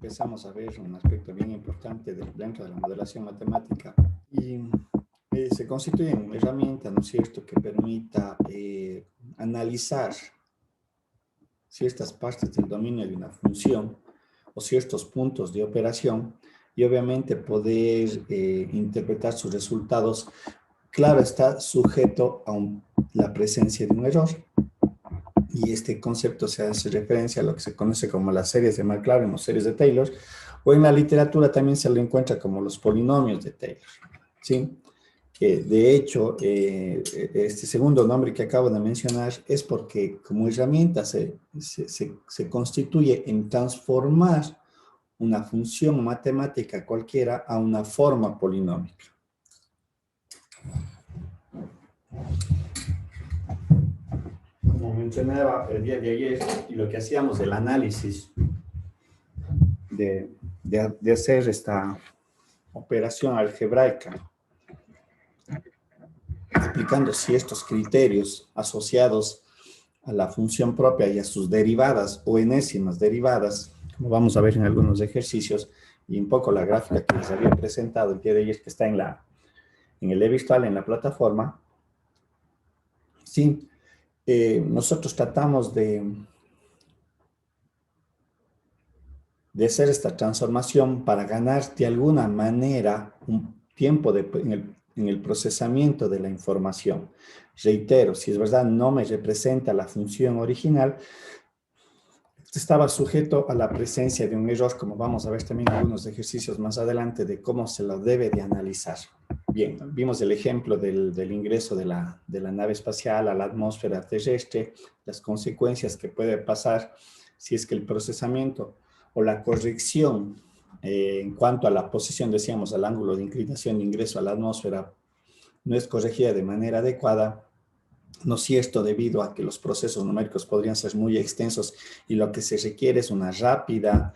empezamos a ver un aspecto bien importante dentro de la modelación matemática y se constituye una herramienta, ¿no es cierto?, que permita analizar ciertas partes del dominio de una función o ciertos puntos de operación y obviamente poder interpretar sus resultados. Claro, está sujeto a la presencia de un error. Y este concepto se hace referencia a lo que se conoce como las series de Maclaurin o series de Taylor, o en la literatura también se lo encuentra como los polinomios de Taylor, ¿sí? Que de hecho, este segundo nombre que acabo de mencionar es porque como herramienta se constituye en transformar una función matemática cualquiera a una forma polinómica. Como mencionaba el día de ayer, y lo que hacíamos del análisis de hacer esta operación algebraica, aplicando ciertos criterios asociados a la función propia y a sus derivadas o enésimas derivadas, como vamos a ver en algunos ejercicios, y un poco la gráfica que les había presentado el día de ayer, que está en el e-virtual, en la plataforma. Sí, nosotros tratamos de hacer esta transformación para ganar de alguna manera un tiempo en el procesamiento de la información. Reitero, si es verdad no me representa la función original, estaba sujeto a la presencia de un error, como vamos a ver también en algunos ejercicios más adelante de cómo se lo debe de analizar. Bien, vimos el ejemplo del ingreso de la nave espacial a la atmósfera terrestre, las consecuencias que puede pasar si es que el procesamiento o la corrección en cuanto a la posición, decíamos, al ángulo de inclinación de ingreso a la atmósfera no es corregida de manera adecuada, no es cierto, debido a que los procesos numéricos podrían ser muy extensos y lo que se requiere es una rápida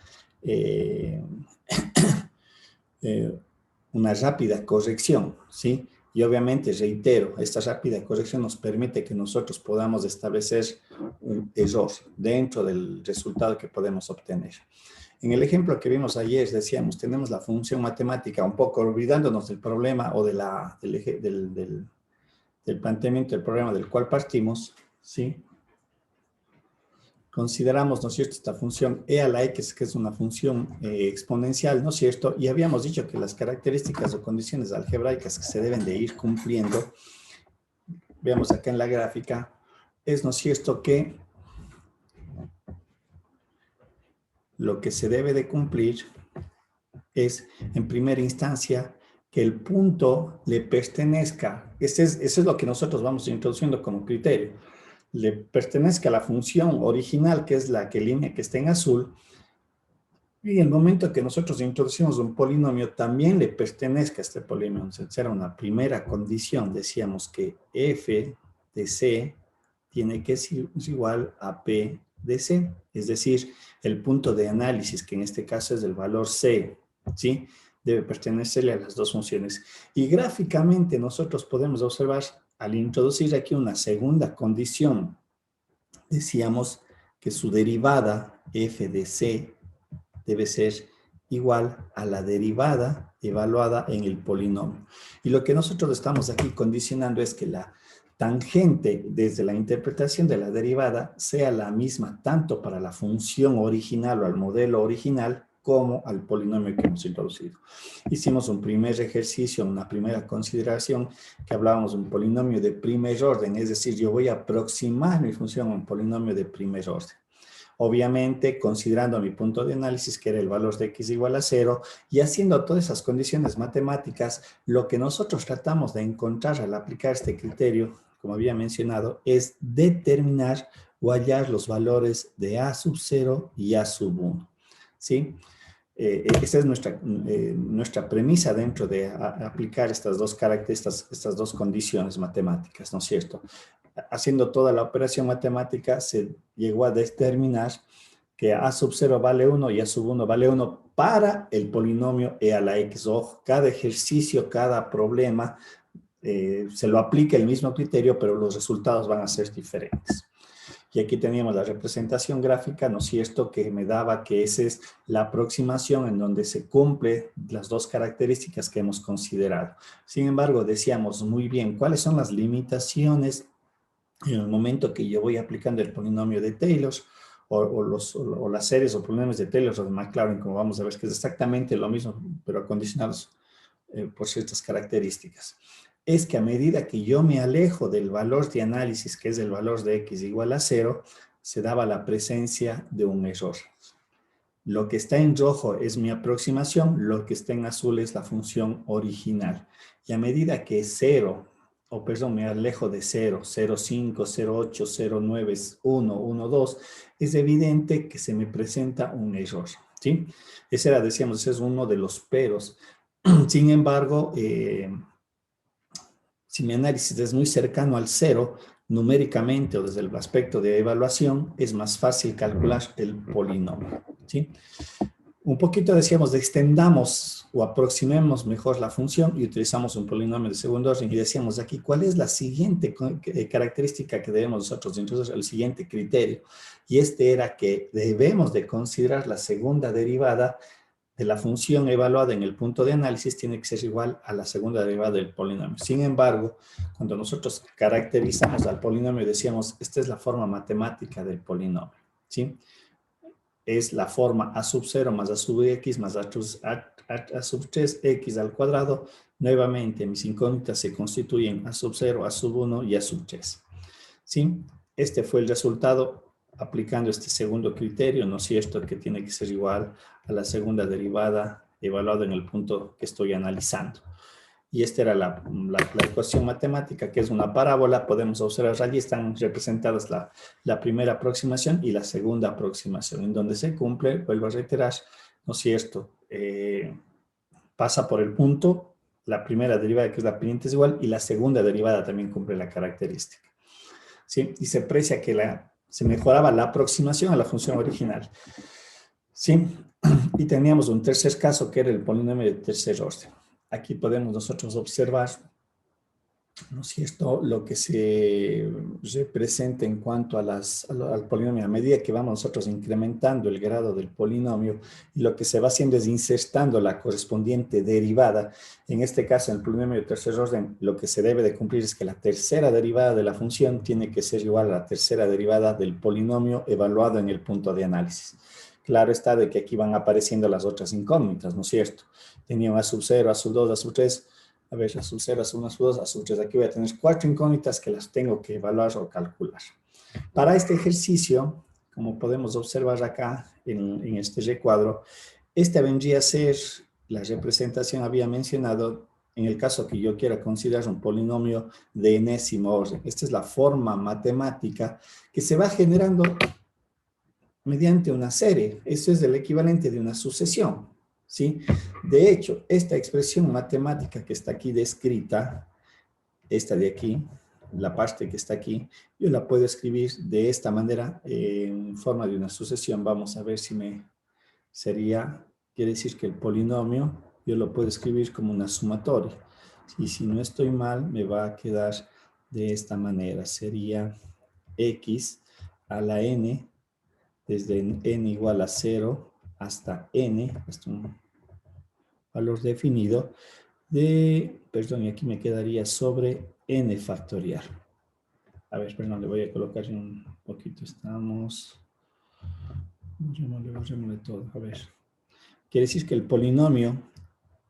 corrección, ¿sí? Y obviamente, reitero, esta rápida corrección nos permite que nosotros podamos establecer un error dentro del resultado que podemos obtener. En el ejemplo que vimos ayer, decíamos, tenemos la función matemática, un poco olvidándonos del problema o del planteamiento del problema del cual partimos, ¿sí? Consideramos, ¿no es cierto?, esta función e a la x, que es una función exponencial, ¿no es cierto? Y habíamos dicho que las características o condiciones algebraicas que se deben de ir cumpliendo, veamos acá en la gráfica, es, ¿no es cierto?, que lo que se debe de cumplir es, en primera instancia, que el punto le pertenezca, eso es lo que nosotros vamos introduciendo como criterio, le pertenezca a la función original, que es la línea que está en azul, y en el momento que nosotros introducimos un polinomio, también le pertenezca a este polinomio. Entonces, era una primera condición, decíamos que f de c tiene que ser igual a p de c, es decir, el punto de análisis, que en este caso es el valor c, ¿sí?, debe pertenecerle a las dos funciones. Y gráficamente nosotros podemos observar, al introducir aquí una segunda condición, decíamos que su derivada f de c debe ser igual a la derivada evaluada en el polinomio. Y lo que nosotros estamos aquí condicionando es que la tangente desde la interpretación de la derivada sea la misma tanto para la función original o al modelo original como al polinomio que hemos introducido. Hicimos un primer ejercicio, una primera consideración, que hablábamos de un polinomio de primer orden, es decir, yo voy a aproximar mi función a un polinomio de primer orden. Obviamente, considerando mi punto de análisis, que era el valor de x igual a 0, y haciendo todas esas condiciones matemáticas, lo que nosotros tratamos de encontrar al aplicar este criterio, como había mencionado, es determinar o hallar los valores de a sub 0 y a sub 1, ¿sí? Esa es nuestra premisa dentro de aplicar estas dos características, estas dos condiciones matemáticas, ¿no es cierto? Haciendo toda la operación matemática, se llegó a determinar que a sub 0 vale 1 y a sub 1 vale 1 para el polinomio e a la x. Ojo, cada ejercicio, cada problema, se lo aplica el mismo criterio, pero los resultados van a ser diferentes. Y aquí teníamos la representación gráfica, ¿no es cierto?, que me daba que esa es la aproximación en donde se cumple las dos características que hemos considerado. Sin embargo, decíamos muy bien cuáles son las limitaciones en el momento que yo voy aplicando el polinomio de Taylor o las series o polinomios de Taylor o de Maclaurin, como vamos a ver, que es exactamente lo mismo, pero acondicionados por ciertas características. Es que a medida que yo me alejo del valor de análisis, que es el valor de x igual a 0, se daba la presencia de un error. Lo que está en rojo es mi aproximación, lo que está en azul es la función original. Y a medida que 0, o perdón, me alejo de 0, 0,5, 0,8, 0,9, 1, 1, 2, es evidente que se me presenta un error, ¿sí? Ese era, decíamos, ese es uno de los peros. Sin embargo, si mi análisis es muy cercano al 0, numéricamente o desde el aspecto de evaluación, es más fácil calcular el polinomio, ¿sí? Un poquito decíamos, extendamos o aproximemos mejor la función y utilizamos un polinomio de segundo orden y decíamos aquí, ¿cuál es la siguiente característica que debemos nosotros introducir, el siguiente criterio? Y este era que debemos de considerar la segunda derivada de la función evaluada en el punto de análisis tiene que ser igual a la segunda derivada del polinomio. Sin embargo, cuando nosotros caracterizamos al polinomio, decíamos, esta es la forma matemática del polinomio, ¿sí? Es la forma a sub 0 más a sub x más a sub 3 x al cuadrado. Nuevamente, mis incógnitas se constituyen a sub 0, a sub 1 y a sub 3. ¿Sí? Este fue el resultado aplicando este segundo criterio, ¿no es cierto?, que tiene que ser igual a la segunda derivada evaluada en el punto que estoy analizando. Y esta era la ecuación matemática, que es una parábola. Podemos observar allí están representadas la primera aproximación y la segunda aproximación, en donde se cumple, vuelvo a reiterar, ¿no es cierto?, pasa por el punto, la primera derivada, que es la pendiente, es igual, y la segunda derivada también cumple la característica. ¿Sí? Y se aprecia que se mejoraba la aproximación a la función original. ¿Sí? Y teníamos un tercer caso que era el polinomio de tercer orden. Aquí podemos nosotros observar, ¿no es cierto?, lo que se representa en cuanto al polinomio. A medida que vamos nosotros incrementando el grado del polinomio, y lo que se va haciendo es insertando la correspondiente derivada. En este caso, en el polinomio de tercer orden, lo que se debe de cumplir es que la tercera derivada de la función tiene que ser igual a la tercera derivada del polinomio evaluado en el punto de análisis. Claro está de que aquí van apareciendo las otras incógnitas, ¿no es cierto? Tenía un a sub 0, a sub 2, a sub 3... A ver, a sub 0, a sub 1, a sub 2, a sub 3. Aquí voy a tener 4 incógnitas que las tengo que evaluar o calcular. Para este ejercicio, como podemos observar acá en este recuadro, esta vendría a ser la representación, había mencionado, en el caso que yo quiera considerar un polinomio de enésimo orden. Esta es la forma matemática que se va generando mediante una serie. Esto es el equivalente de una sucesión, ¿sí? De hecho, esta expresión matemática que está aquí descrita, esta de aquí, la parte que está aquí, yo la puedo escribir de esta manera en forma de una sucesión. Vamos a ver si quiere decir que el polinomio yo lo puedo escribir como una sumatoria. Y si no estoy mal, me va a quedar de esta manera. Sería x a la n, desde n igual a 0 hasta n, hasta un valor definido, perdón, y aquí me quedaría sobre n factorial. A ver, perdón, le voy a colocar un poquito, borrémosle todo, a ver. Quiere decir que el polinomio,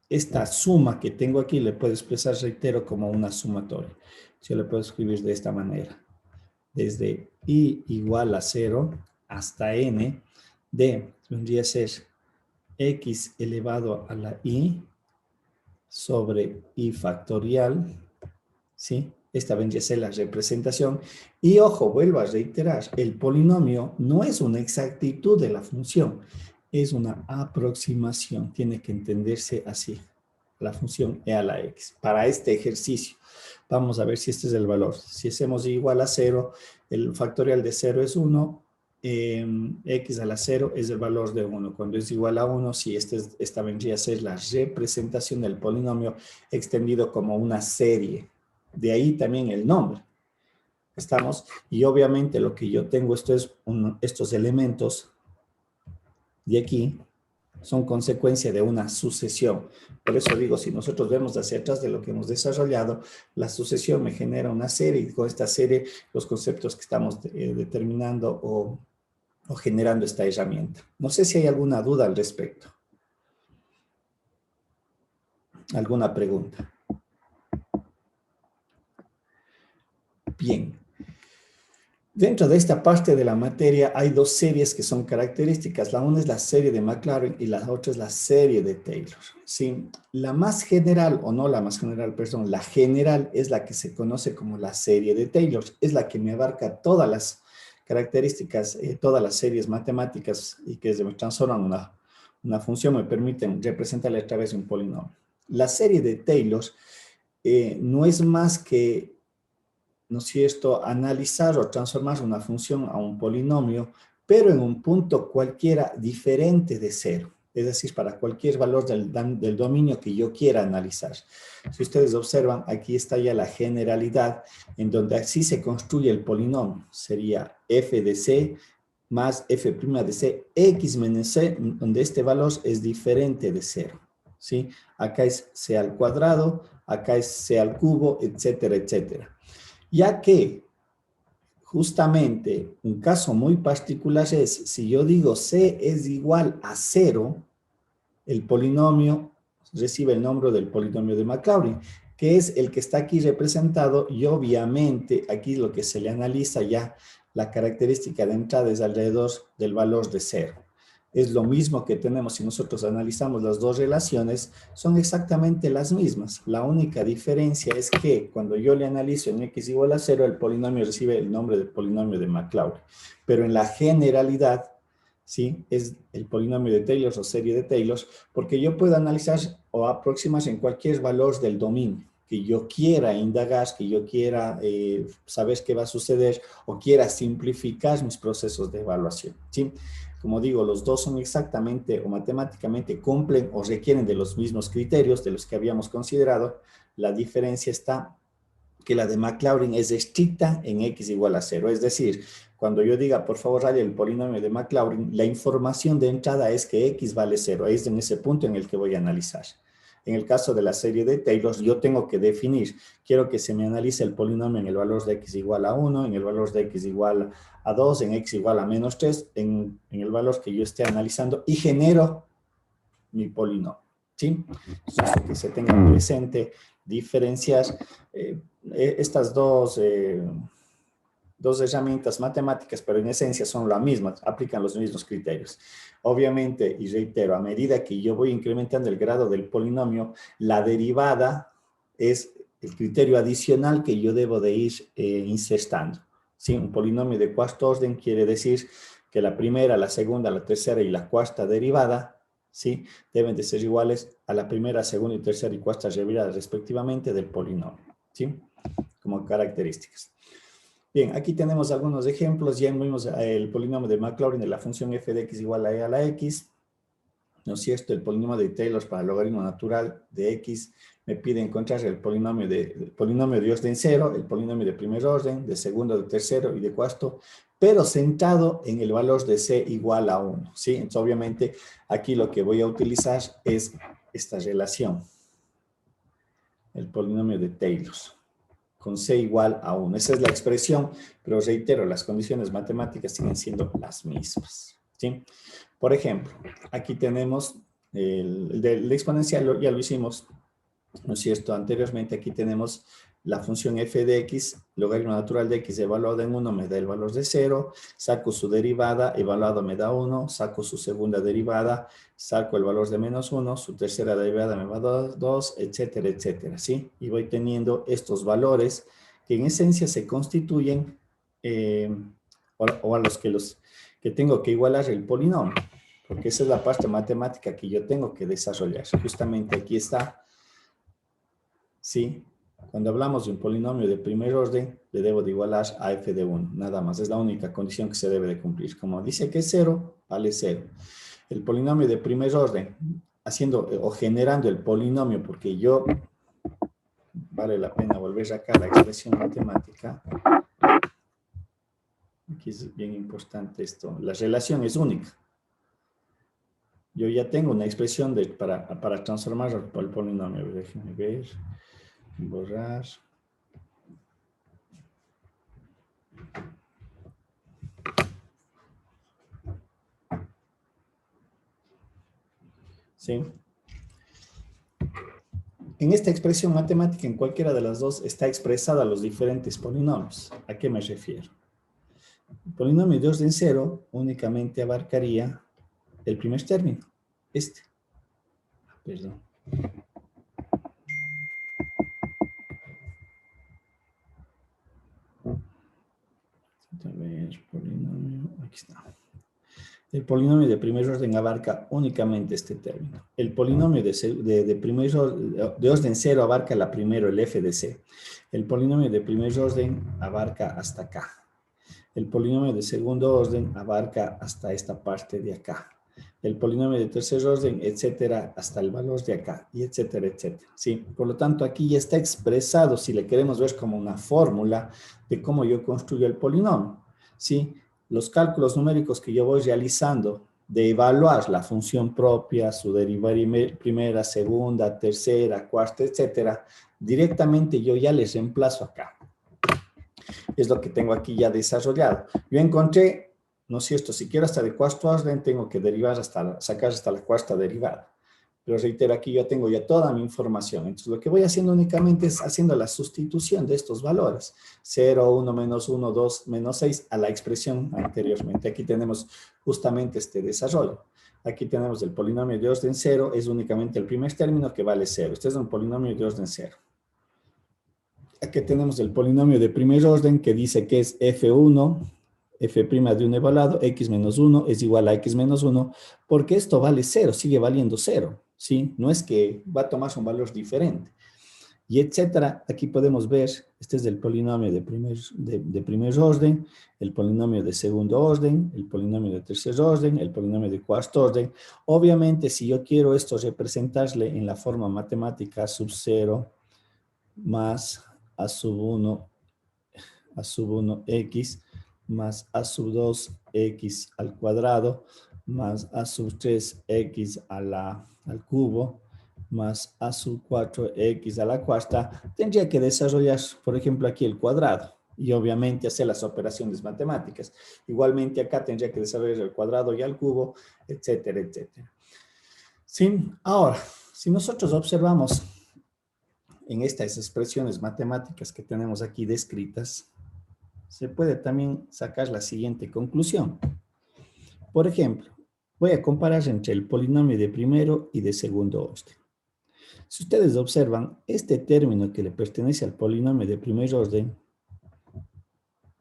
esta suma que tengo aquí, le puedo expresar, reitero, como una sumatoria. Yo le puedo escribir de esta manera. Desde i igual a 0 hasta n, vendría a ser x elevado a la i sobre i factorial, ¿sí? Esta vendría a ser la representación. Y ojo, vuelvo a reiterar, el polinomio no es una exactitud de la función, es una aproximación, tiene que entenderse así, la función e a la x. Para este ejercicio, vamos a ver si este es el valor. Si hacemos igual a 0, el factorial de 0 es 1, x a la 0 es el valor de 1. Cuando es igual a 1, si esta vendría a ser la representación del polinomio extendido como una serie. De ahí también el nombre. ¿Estamos? Y obviamente lo que yo tengo, estos elementos de aquí, son consecuencia de una sucesión. Por eso digo, si nosotros vemos hacia atrás de lo que hemos desarrollado, la sucesión me genera una serie, y con esta serie los conceptos que estamos determinando o generando esta herramienta. No sé si hay alguna duda al respecto. ¿Alguna pregunta? Bien. Dentro de esta parte de la materia hay dos series que son características. La una es la serie de Maclaurin y la otra es la serie de Taylor. ¿Sí? La más general, o no la más general, perdón, la general es la que se conoce como la serie de Taylor. Es la que me abarca todas las características, todas las series matemáticas y que se me transforman una función, me permiten representarla a través de un polinomio. La serie de Taylor no es más que, ¿no es cierto?, analizar o transformar una función a un polinomio, pero en un punto cualquiera diferente de cero. Es decir, para cualquier valor del dominio que yo quiera analizar. Si ustedes observan, aquí está ya la generalidad, en donde así se construye el polinomio. Sería f de c más f' de c, x menos c, donde este valor es diferente de cero. ¿Sí? Acá es c al cuadrado, acá es c al cubo, etcétera, etcétera. Ya que justamente un caso muy particular es, si yo digo c es igual a 0, el polinomio recibe el nombre del polinomio de Maclaurin, que es el que está aquí representado, y obviamente aquí lo que se le analiza ya, la característica de entrada es alrededor del valor de 0. Es lo mismo que tenemos si nosotros analizamos las dos relaciones, son exactamente las mismas. La única diferencia es que cuando yo le analizo en x igual a 0, el polinomio recibe el nombre del polinomio de Maclaurin. Pero en la generalidad, ¿sí?, es el polinomio de Taylor o serie de Taylor, porque yo puedo analizar o aproximarse en cualquier valor del dominio que yo quiera indagar, que yo quiera saber qué va a suceder o quiera simplificar mis procesos de evaluación, ¿sí? Como digo, los dos son exactamente o matemáticamente cumplen o requieren de los mismos criterios de los que habíamos considerado. La diferencia está que la de Maclaurin es estricta en x igual a 0. Es decir, cuando yo diga, por favor, raye el polinomio de Maclaurin, la información de entrada es que x vale 0. Es en ese punto en el que voy a analizar. En el caso de la serie de Taylor, yo tengo que definir, quiero que se me analice el polinomio en el valor de x igual a 1, en el valor de x igual a 2, en x igual a menos 3, en el valor que yo esté analizando, y genero mi polinomio, ¿sí? Entonces, que se tenga presente, diferenciar estas dos herramientas matemáticas, pero en esencia son la misma, aplican los mismos criterios. Obviamente, y reitero, a medida que yo voy incrementando el grado del polinomio, la derivada es el criterio adicional que yo debo de ir insertando. ¿Sí? Un polinomio de cuarto orden quiere decir que la primera, la segunda, la tercera y la cuarta derivada, ¿sí?, deben de ser iguales a la primera, segunda y tercera y cuarta derivada respectivamente del polinomio, ¿sí?, como características. Bien, aquí tenemos algunos ejemplos. Ya vimos el polinomio de Maclaurin de la función f de x igual a e a la x, ¿no es cierto? El polinomio de Taylor para el logaritmo natural de x me pide encontrar el polinomio de orden 0, el polinomio de primer orden, de segundo, de tercero y de cuarto, pero centrado en el valor de c igual a 1, ¿sí? Entonces, obviamente, aquí lo que voy a utilizar es esta relación, el polinomio de Taylor, con c igual a 1. Esa es la expresión, pero reitero, las condiciones matemáticas siguen siendo las mismas, ¿sí? Por ejemplo, aquí tenemos el exponencial, ya lo hicimos, ¿no es cierto?, anteriormente. Aquí tenemos la función f de x, logaritmo natural de x evaluado en 1 me da el valor de 0, saco su derivada, evaluado me da 1, saco su segunda derivada, saco el valor de menos 1, su tercera derivada me va a dar 2, etcétera, etcétera, ¿sí? Y voy teniendo estos valores que en esencia se constituyen o a los que tengo que igualar el polinomio, porque esa es la parte matemática que yo tengo que desarrollar. Justamente aquí está, ¿sí? Cuando hablamos de un polinomio de primer orden, le debo de igualar a f de 1, nada más. Es la única condición que se debe de cumplir. Como dice que es 0, vale 0. El polinomio de primer orden, haciendo o generando el polinomio, porque yo, vale la pena volver acá a la expresión matemática, aquí es bien importante esto. La relación es única. Yo ya tengo una expresión para transformar al polinomio. Déjenme ver. Borrar. ¿Sí? En esta expresión matemática, en cualquiera de las dos, está expresada los diferentes polinomios. ¿A qué me refiero? El polinomio de orden cero únicamente abarcaría el primer término, este. Perdón. A ver, polinomio, aquí está. El polinomio de primer orden abarca únicamente este término. El polinomio de orden cero abarca la primero, el f de c. El polinomio de primer orden abarca hasta acá. El polinomio de segundo orden abarca hasta esta parte de acá. El polinomio de tercer orden, etcétera, hasta el valor de acá, y etcétera, etcétera. ¿Sí? Por lo tanto, aquí ya está expresado, si le queremos ver como una fórmula de cómo yo construyo el polinomio. ¿Sí? Los cálculos numéricos que yo voy realizando de evaluar la función propia, su derivada primera, segunda, tercera, cuarta, etcétera, directamente yo ya les reemplazo acá. Es lo que tengo aquí ya desarrollado. Yo encontré, ¿no es cierto? Si quiero hasta de cuarto orden, tengo que derivar sacar hasta la cuarta derivada. Pero reitero, aquí yo tengo ya toda mi información. Entonces, lo que voy haciendo únicamente es haciendo la sustitución de estos valores. 0, 1, menos 1, 2, menos 6 a la expresión anteriormente. Aquí tenemos justamente este desarrollo. Aquí tenemos el polinomio de orden 0, es únicamente el primer término que vale 0. Este es un polinomio de orden 0. Aquí tenemos el polinomio de primer orden que dice que es f1, f' de un evaluado, x menos 1 es igual a x menos 1, porque esto vale 0, sigue valiendo 0, ¿sí? No es que va a tomarse un valor diferente. Y etcétera, aquí podemos ver, este es el polinomio de primer orden, el polinomio de segundo orden, el polinomio de tercer orden, el polinomio de cuarto orden. Obviamente, si yo quiero esto representarle en la forma matemática sub 0 más a sub 1 x más a sub 2 x al cuadrado más a sub 3 x al cubo más a sub 4 x a la cuarta, tendría que desarrollar, por ejemplo, aquí el cuadrado y obviamente hacer las operaciones matemáticas. Igualmente acá tendría que desarrollar el cuadrado y al cubo, etcétera, etcétera. ¿Sí? Ahora, si nosotros observamos en estas expresiones matemáticas que tenemos aquí descritas, se puede también sacar la siguiente conclusión. Por ejemplo, voy a comparar entre el polinomio de primero y de segundo orden. Si ustedes observan, este término que le pertenece al polinomio de primer orden,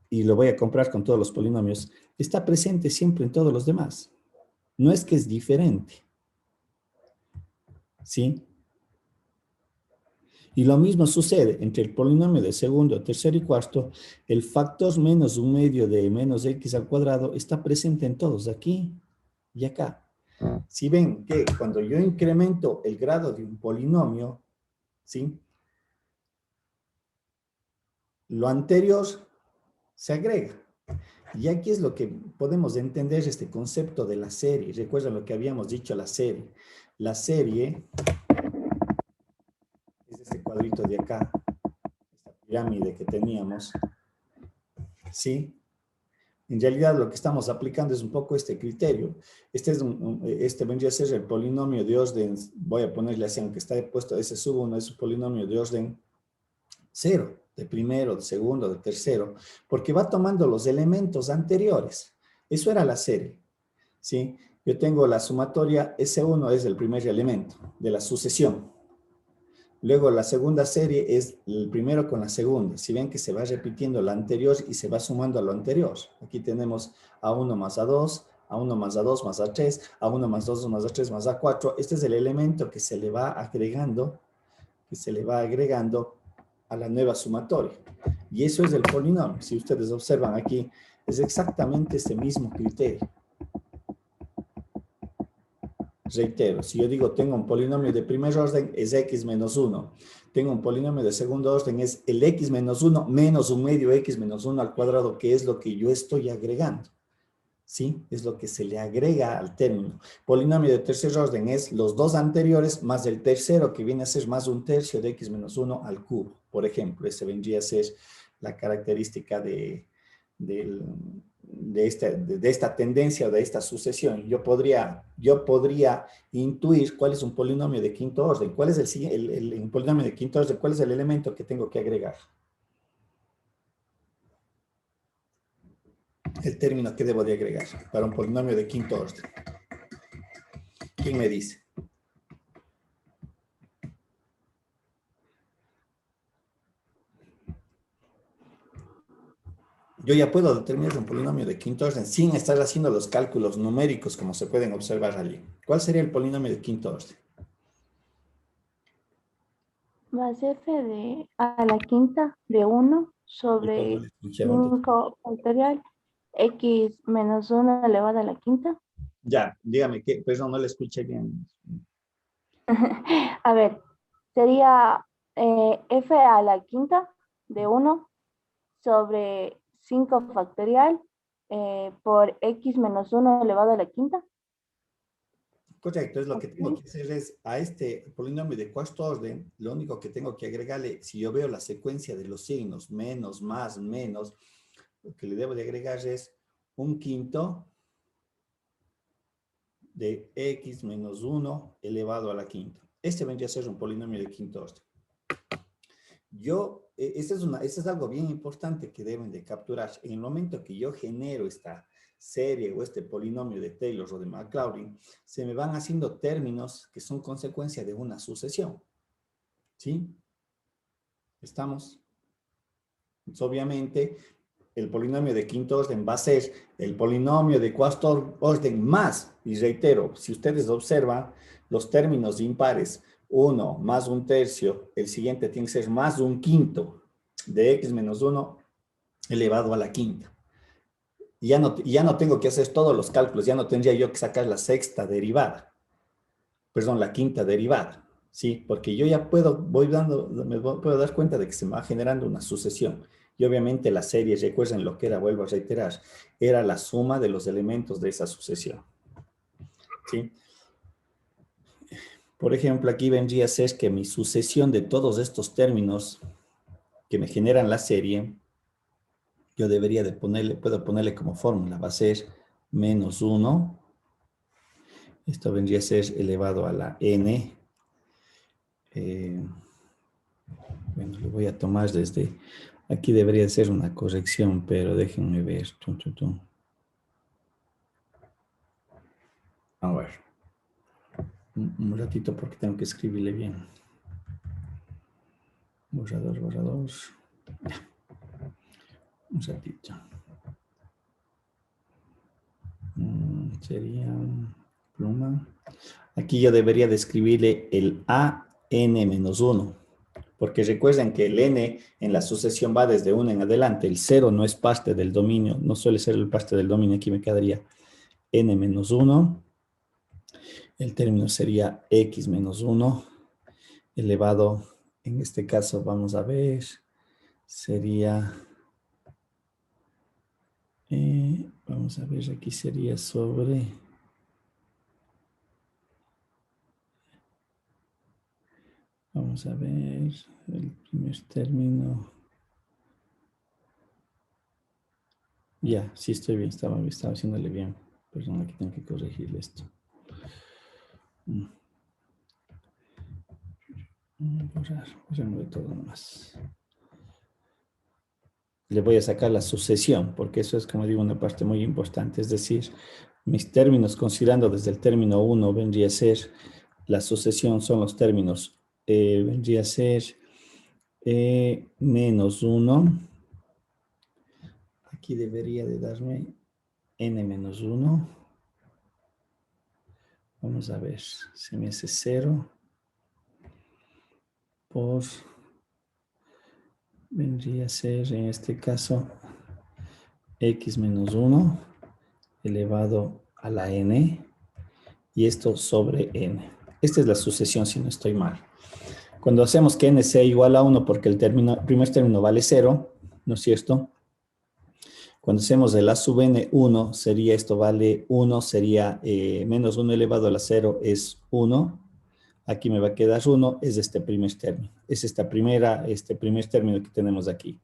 y lo voy a comparar con todos los polinomios, está presente siempre en todos los demás. No es que es diferente. ¿Sí? Y lo mismo sucede entre el polinomio de segundo, tercero y cuarto. El factor menos un medio de menos x al cuadrado está presente en todos, aquí y acá. Si ven que cuando yo incremento el grado de un polinomio, ¿sí? Lo anterior se agrega. Y aquí es lo que podemos entender este concepto de la serie. Recuerden lo que habíamos dicho, la serie. La serie es este cuadrito de acá, esta pirámide que teníamos, ¿sí? En realidad lo que estamos aplicando es un poco este criterio. Este vendría a ser el polinomio de orden, voy a ponerle así, aunque está puesto ese sub 1, es un polinomio de orden 0, de primero, de segundo, de tercero, porque va tomando los elementos anteriores. Eso era la serie, ¿sí? Yo tengo la sumatoria, S1 es el primer elemento de la sucesión. Luego la segunda serie es el primero con la segunda. Si ven que se va repitiendo la anterior y se va sumando a lo anterior. Aquí tenemos A1 más A2, A1 más A2 más A3, A1 más A2 más A3 más A4. Este es el elemento que se le va agregando, a la nueva sumatoria. Y eso es el polinomio. Si ustedes observan aquí, es exactamente ese mismo criterio. Reitero, si yo digo tengo un polinomio de primer orden, es x menos 1. Tengo un polinomio de segundo orden, es el x menos 1 menos un medio x menos 1 al cuadrado, que es lo que yo estoy agregando. ¿Sí? Es lo que se le agrega al término. Polinomio de tercer orden es los dos anteriores más el tercero, que viene a ser más un tercio de x menos 1 al cubo. Por ejemplo, ese vendría a ser la característica de esta tendencia o de esta sucesión. Yo podría intuir cuál es un polinomio de quinto orden. ¿Cuál es el polinomio de quinto orden? ¿Cuál es el elemento que tengo que agregar? El término que debo de agregar para un polinomio de quinto orden. ¿Quién me dice? Yo ya puedo determinar un polinomio de quinto orden sin estar haciendo los cálculos numéricos como se pueden observar allí. ¿Cuál sería el polinomio de quinto orden? Va a ser f de a la quinta de 1 Igual no sobre le escuché, ¿dónde? 5 factorial x menos 1 elevado a la quinta. Ya, dígame, perdón, no le escuché bien. A ver, sería f a la quinta de 1 sobre 5 factorial por x menos 1 elevado a la quinta. Correcto, es lo que tengo Ok. que hacer es a este polinomio de cuarto orden, lo único que tengo que agregarle, si yo veo la secuencia de los signos, menos, más, menos, lo que le debo de agregar es un quinto de x menos 1 elevado a la quinta. Este vendría a ser un polinomio de quinto orden. Esto es algo bien importante que deben de capturar. En el momento que yo genero esta serie o este polinomio de Taylor o de Maclaurin, se me van haciendo términos que son consecuencia de una sucesión. ¿Sí? ¿Estamos? Pues obviamente, el polinomio de quinto orden va a ser el polinomio de cuarto orden más, y reitero, si ustedes observan, los términos impares, 1 más un tercio, el siguiente tiene que ser más un quinto de x menos 1 elevado a la quinta. Y ya no tengo que hacer todos los cálculos, ya no tendría yo que sacar la sexta derivada, perdón, la quinta derivada, ¿sí? Porque yo ya puedo dar cuenta de que se me va generando una sucesión. Y obviamente la serie, recuerden lo que era, vuelvo a reiterar, era la suma de los elementos de esa sucesión, ¿sí? Por ejemplo, aquí vendría a ser que mi sucesión de todos estos términos que me generan la serie, yo debería de puedo ponerle como fórmula, va a ser menos 1. Esto vendría a ser elevado a la n. Bueno, lo voy a tomar desde... Aquí debería ser una corrección, pero déjenme ver. A ver. Un ratito porque tengo que escribirle bien. Borrador, borrador. Un ratito. Sería pluma. Aquí yo debería de escribirle el AN-1. Porque recuerden que el n en la sucesión va desde 1 en adelante. El 0 no es parte del dominio, no suele ser el parte del dominio. Aquí me quedaría n-1. El término sería x menos 1 elevado, en este caso vamos a ver, sería, vamos a ver, aquí sería sobre, vamos a ver, el primer término. Ya, sí estoy bien, estaba haciéndole bien. Perdón, aquí tengo que corregirle esto. Borrar de todo nomás. Le voy a sacar la sucesión, porque eso es, como digo, una parte muy importante. Es decir, mis términos, considerando desde el término 1, vendría a ser, la sucesión son los términos, vendría a ser menos 1. Aquí debería de darme n menos 1. Vamos a ver, se me hace 0 por, vendría a ser en este caso x menos 1 elevado a la n. y esto sobre n. Esta es la sucesión si no estoy mal. Cuando hacemos que n sea igual a 1 porque el primer término vale 0, ¿no es cierto? Cuando hacemos el a sub n 1, sería esto vale 1, sería menos 1 elevado a la 0 es 1. Aquí me va a quedar 1, es este primer término. Es este primer término que tenemos aquí.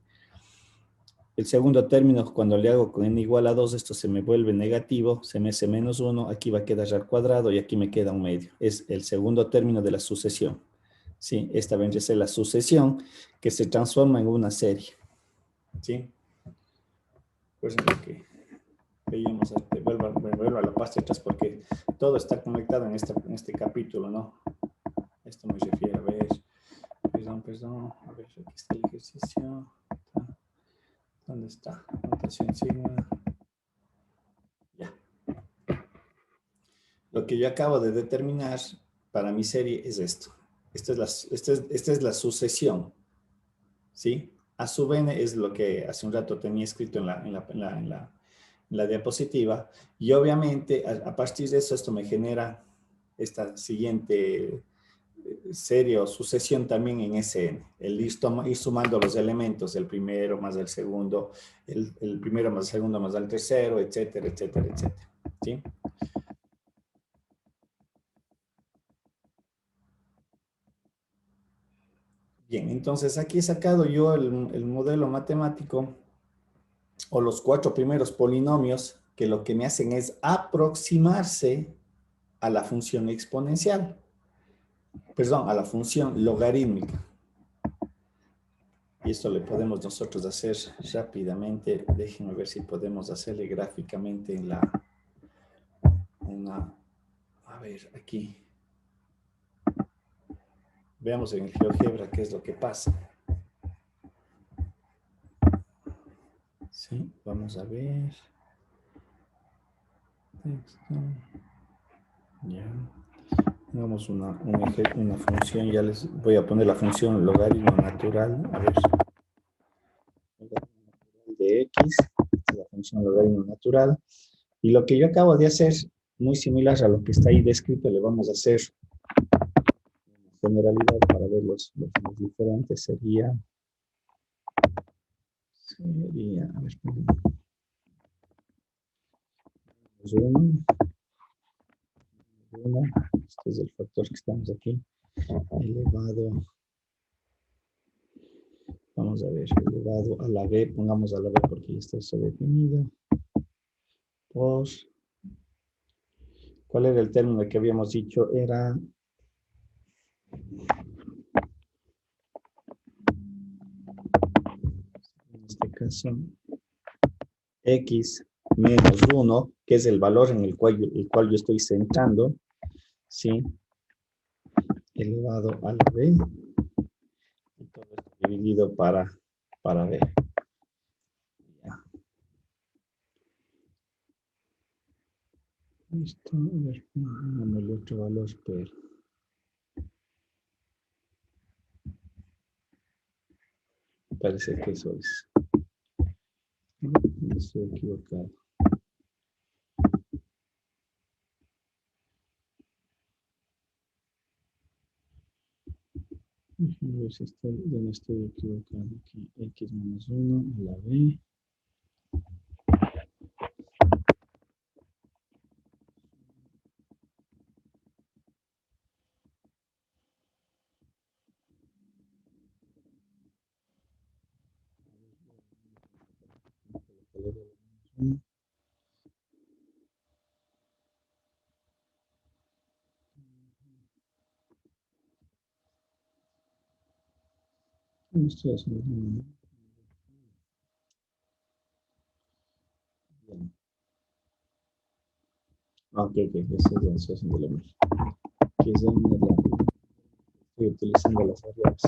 El segundo término, cuando le hago con n igual a 2, esto se me vuelve negativo, se me hace menos 1, aquí va a quedar al cuadrado y aquí me queda un medio. Es el segundo término de la sucesión. ¿Sí? Esta vendría a ser la sucesión que se transforma en una serie. ¿Sí? Pues es lo que veíamos, vuelvo a la parte de atrás porque todo está conectado en este capítulo, ¿no? Esto me refiero, a ver, perdón, a ver, aquí está el ejercicio. ¿Dónde está? Notación sigma. Ya. Lo que yo acabo de determinar para mi serie es esto. Esta es la sucesión, ¿sí? A sub n es lo que hace un rato tenía escrito en la diapositiva. Y obviamente, a partir de eso, esto me genera esta siguiente serie o sucesión también en Sn. El ir sumando los elementos, el primero más el segundo, el primero más el segundo más el tercero, etcétera, etcétera, etcétera. ¿Sí? Bien, entonces aquí he sacado yo el modelo matemático o los 4 primeros polinomios que lo que me hacen es aproximarse a la función exponencial. Perdón, a la función logarítmica. Y esto le podemos nosotros hacer rápidamente. Déjenme ver si podemos hacerle gráficamente a ver, aquí. Veamos en el GeoGebra qué es lo que pasa. Sí, vamos a ver. Texto. Ya. Hagamos una función, ya les voy a poner la función logaritmo natural. A ver. De x, la función logaritmo natural. Y lo que yo acabo de hacer, muy similar a lo que está ahí descrito, le vamos a hacer generalidad para ver los diferentes. Sería, a ver, este es el factor que estamos aquí, elevado, vamos a ver, elevado a la b, pongamos a la b porque ya está eso definido, por, ¿cuál era el término que habíamos dicho? Era, en este caso, x menos 1, que es el valor en el cual yo estoy centrando, ¿sí? Elevado a la b, y todo esto dividido para b. Ya. Listo, a ver, pongamos el otro valor, pero parece que eso es. No estoy equivocado. Déjame ver si donde estoy equivocado. Aquí, x menos 1 a la b. Estoy haciendo bien. Ok, estoy haciendo lo mismo. Que es estoy utilizando las variables.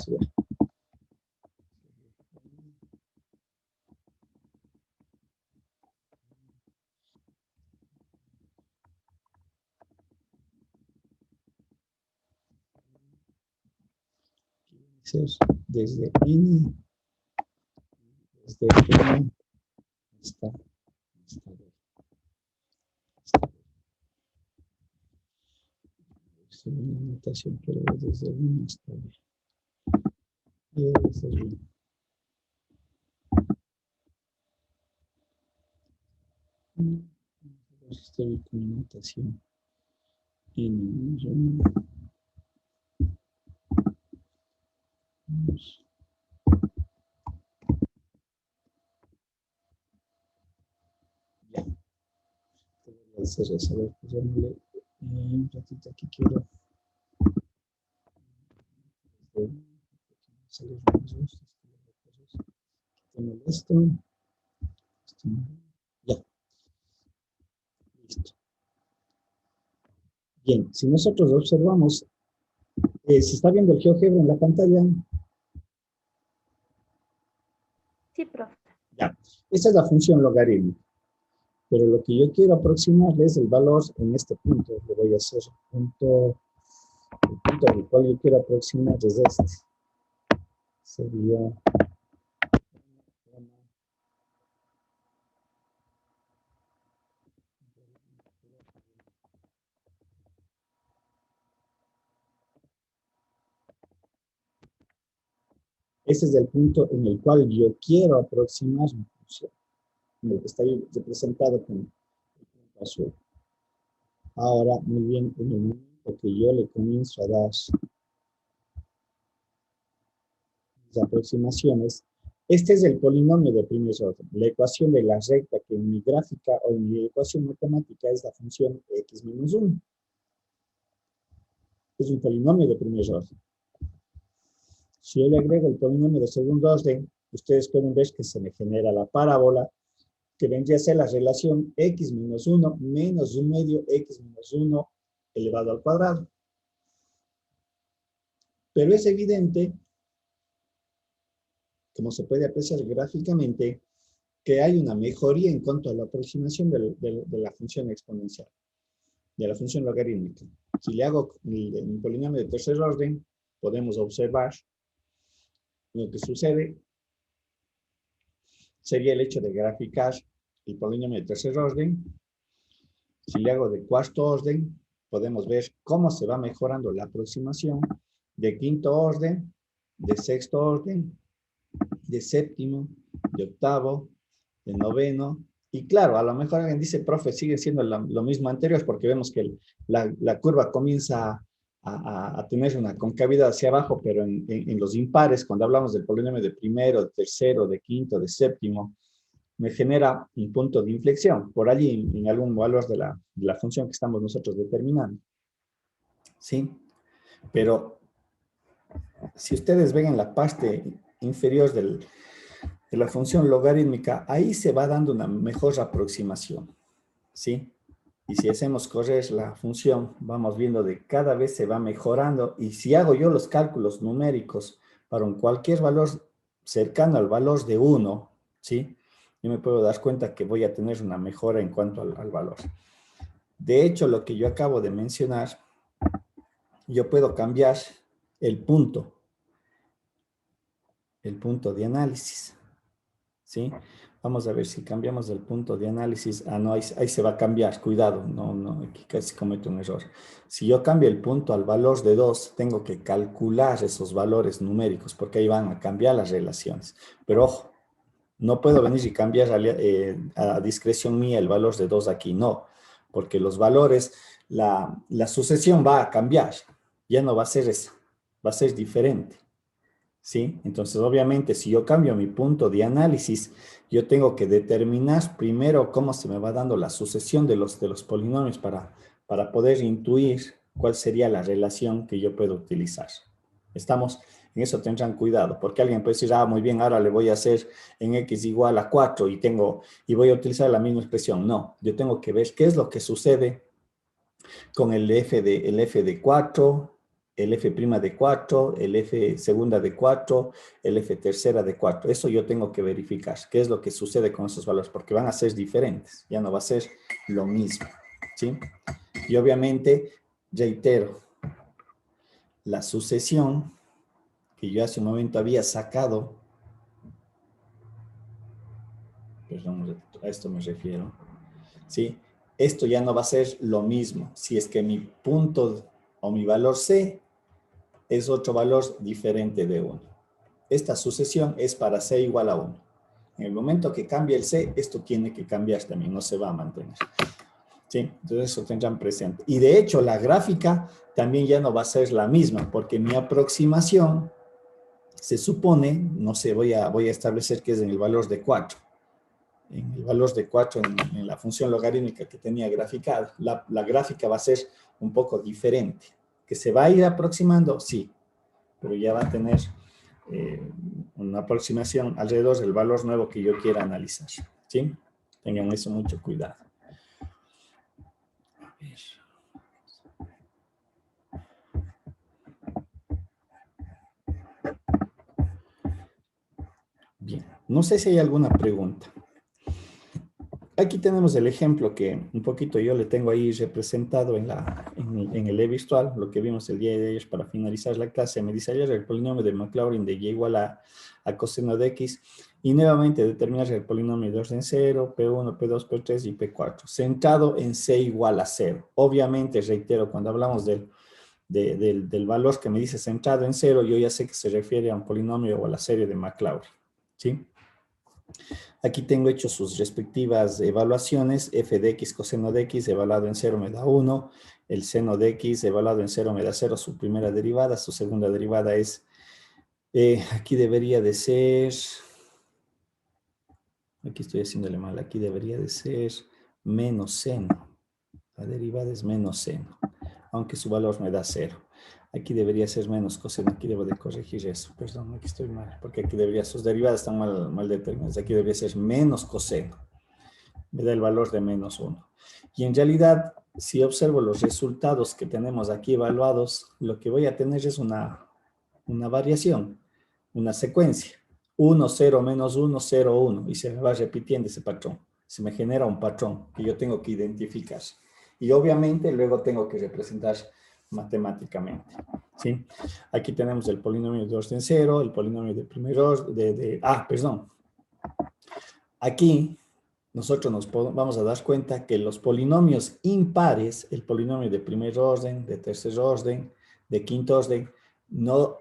Desde n, desde n hasta d. notación, pero desde el 1 hasta el... Desde el 1. Estoy con mi notación. Ya. Voy a hacer eso. A ver, pues llamémosle un ratito aquí quiero. Esto. Ya. Listo. Bien, si nosotros observamos, ¿se está viendo el GeoGebra en la pantalla? Sí, profe. Ya, esa es la función logarítmica. Pero lo que yo quiero aproximarle es el valor en este punto. Le voy a hacer el punto al cual yo quiero aproximar es este. Sería... Ese es el punto en el cual yo quiero aproximar mi función. En el que está ahí representado con el punto azul. Ahora, muy bien, en el momento que yo le comienzo a dar las aproximaciones, este es el polinomio de primer orden, la ecuación de la recta que en mi gráfica o en mi ecuación matemática es la función x menos 1. Es un polinomio de primer orden. Si yo le agrego el polinomio de segundo orden, ustedes pueden ver que se me genera la parábola que vendría a ser la relación x menos 1 menos 1 medio x menos 1 elevado al cuadrado. Pero es evidente, como se puede apreciar gráficamente, que hay una mejoría en cuanto a la aproximación de la función exponencial, de la función logarítmica. Si le hago un polinomio de tercer orden, podemos observar lo que sucede sería el hecho de graficar el polinomio de tercer orden. Si le hago de cuarto orden, podemos ver cómo se va mejorando la aproximación de quinto orden, de sexto orden, de séptimo, de octavo, de noveno. Y claro, a lo mejor alguien dice, profe, sigue siendo lo mismo anterior, porque vemos que la curva comienza a tener una concavidad hacia abajo, pero en los impares, cuando hablamos del polinomio de primero, de tercero, de quinto, de séptimo, me genera un punto de inflexión, por allí en algún valor de la función que estamos nosotros determinando. ¿Sí? Pero si ustedes ven en la parte inferior de la función logarítmica, ahí se va dando una mejor aproximación. ¿Sí? Y si hacemos correr la función, vamos viendo de cada vez se va mejorando. Y si hago yo los cálculos numéricos para cualquier valor cercano al valor de 1, ¿sí? Yo me puedo dar cuenta que voy a tener una mejora en cuanto al valor. De hecho, lo que yo acabo de mencionar, yo puedo cambiar el punto de análisis, ¿sí? Vamos a ver si cambiamos el punto de análisis. Ah, no, ahí se va a cambiar, cuidado, no, aquí casi cometo un error. Si yo cambio el punto al valor de 2, tengo que calcular esos valores numéricos, porque ahí van a cambiar las relaciones. Pero ojo, no puedo venir y cambiar a discreción mía el valor de 2 aquí, no, porque los valores, la sucesión va a cambiar, ya no va a ser esa, va a ser diferente. ¿Sí? Entonces, obviamente, si yo cambio mi punto de análisis, yo tengo que determinar primero cómo se me va dando la sucesión de los polinomios para poder intuir cuál sería la relación que yo puedo utilizar. Estamos, en eso tendrán cuidado, porque alguien puede decir, muy bien, ahora le voy a hacer en x igual a 4 y voy a utilizar la misma expresión. No, yo tengo que ver qué es lo que sucede con el f de 4, el f' de 4, el f segunda de 4, el f tercera de 4. Eso yo tengo que verificar. ¿Qué es lo que sucede con esos valores? Porque van a ser diferentes. Ya no va a ser lo mismo. ¿Sí? Y obviamente, reitero, la sucesión que yo hace un momento había sacado, perdón, a esto me refiero, ¿sí? Esto ya no va a ser lo mismo. Si es que mi punto o mi valor C es otro valor diferente de 1. Esta sucesión es para C igual a 1. En el momento que cambie el C, esto tiene que cambiar también, no se va a mantener. ¿Sí? Entonces eso tendrán presente. Y de hecho la gráfica también ya no va a ser la misma, porque mi aproximación se supone, no sé, voy a establecer que es en el valor de 4. En el valor de 4 en la función logarítmica que tenía graficada. La gráfica va a ser un poco diferente. ¿Que se va a ir aproximando? Sí, pero ya va a tener una aproximación alrededor del valor nuevo que yo quiera analizar. ¿Sí? Tengan eso mucho cuidado. A ver. Bien, no sé si hay alguna pregunta. Aquí tenemos el ejemplo que un poquito yo le tengo ahí representado en el e-virtual, lo que vimos el día de ayer para finalizar la clase. Me dice ayer el polinomio de Maclaurin de y igual a coseno de x, y nuevamente determinar el polinomio de orden 0, P1, P2, P3 y P4, centrado en C igual a 0. Obviamente, reitero, cuando hablamos del valor que me dice centrado en 0, yo ya sé que se refiere a un polinomio o a la serie de Maclaurin, ¿sí? Aquí tengo hecho sus respectivas evaluaciones. F de x coseno de x evaluado en 0 me da 1. El seno de x evaluado en 0 me da 0. Su primera derivada. Su segunda derivada es... aquí debería de ser... Aquí estoy haciéndole mal. Aquí debería de ser menos seno. La derivada es menos seno. Aunque su valor me da 0. Aquí debería ser menos coseno. Aquí debo de corregir eso. Perdón, aquí estoy mal. Porque aquí debería... Sus derivadas están mal determinadas. Aquí debería ser menos coseno. Me da el valor de menos 1. Y en realidad, si observo los resultados que tenemos aquí evaluados, lo que voy a tener es una variación, una secuencia. 1, 0, menos 1, 0, 1. Y se me va repitiendo ese patrón. Se me genera un patrón que yo tengo que identificar. Y obviamente luego tengo que representar matemáticamente. ¿Sí? Aquí tenemos el polinomio de orden 0, el polinomio de primer orden, perdón. Aquí nosotros nos vamos a dar cuenta que los polinomios impares, el polinomio de primer orden, de tercer orden, de quinto orden, no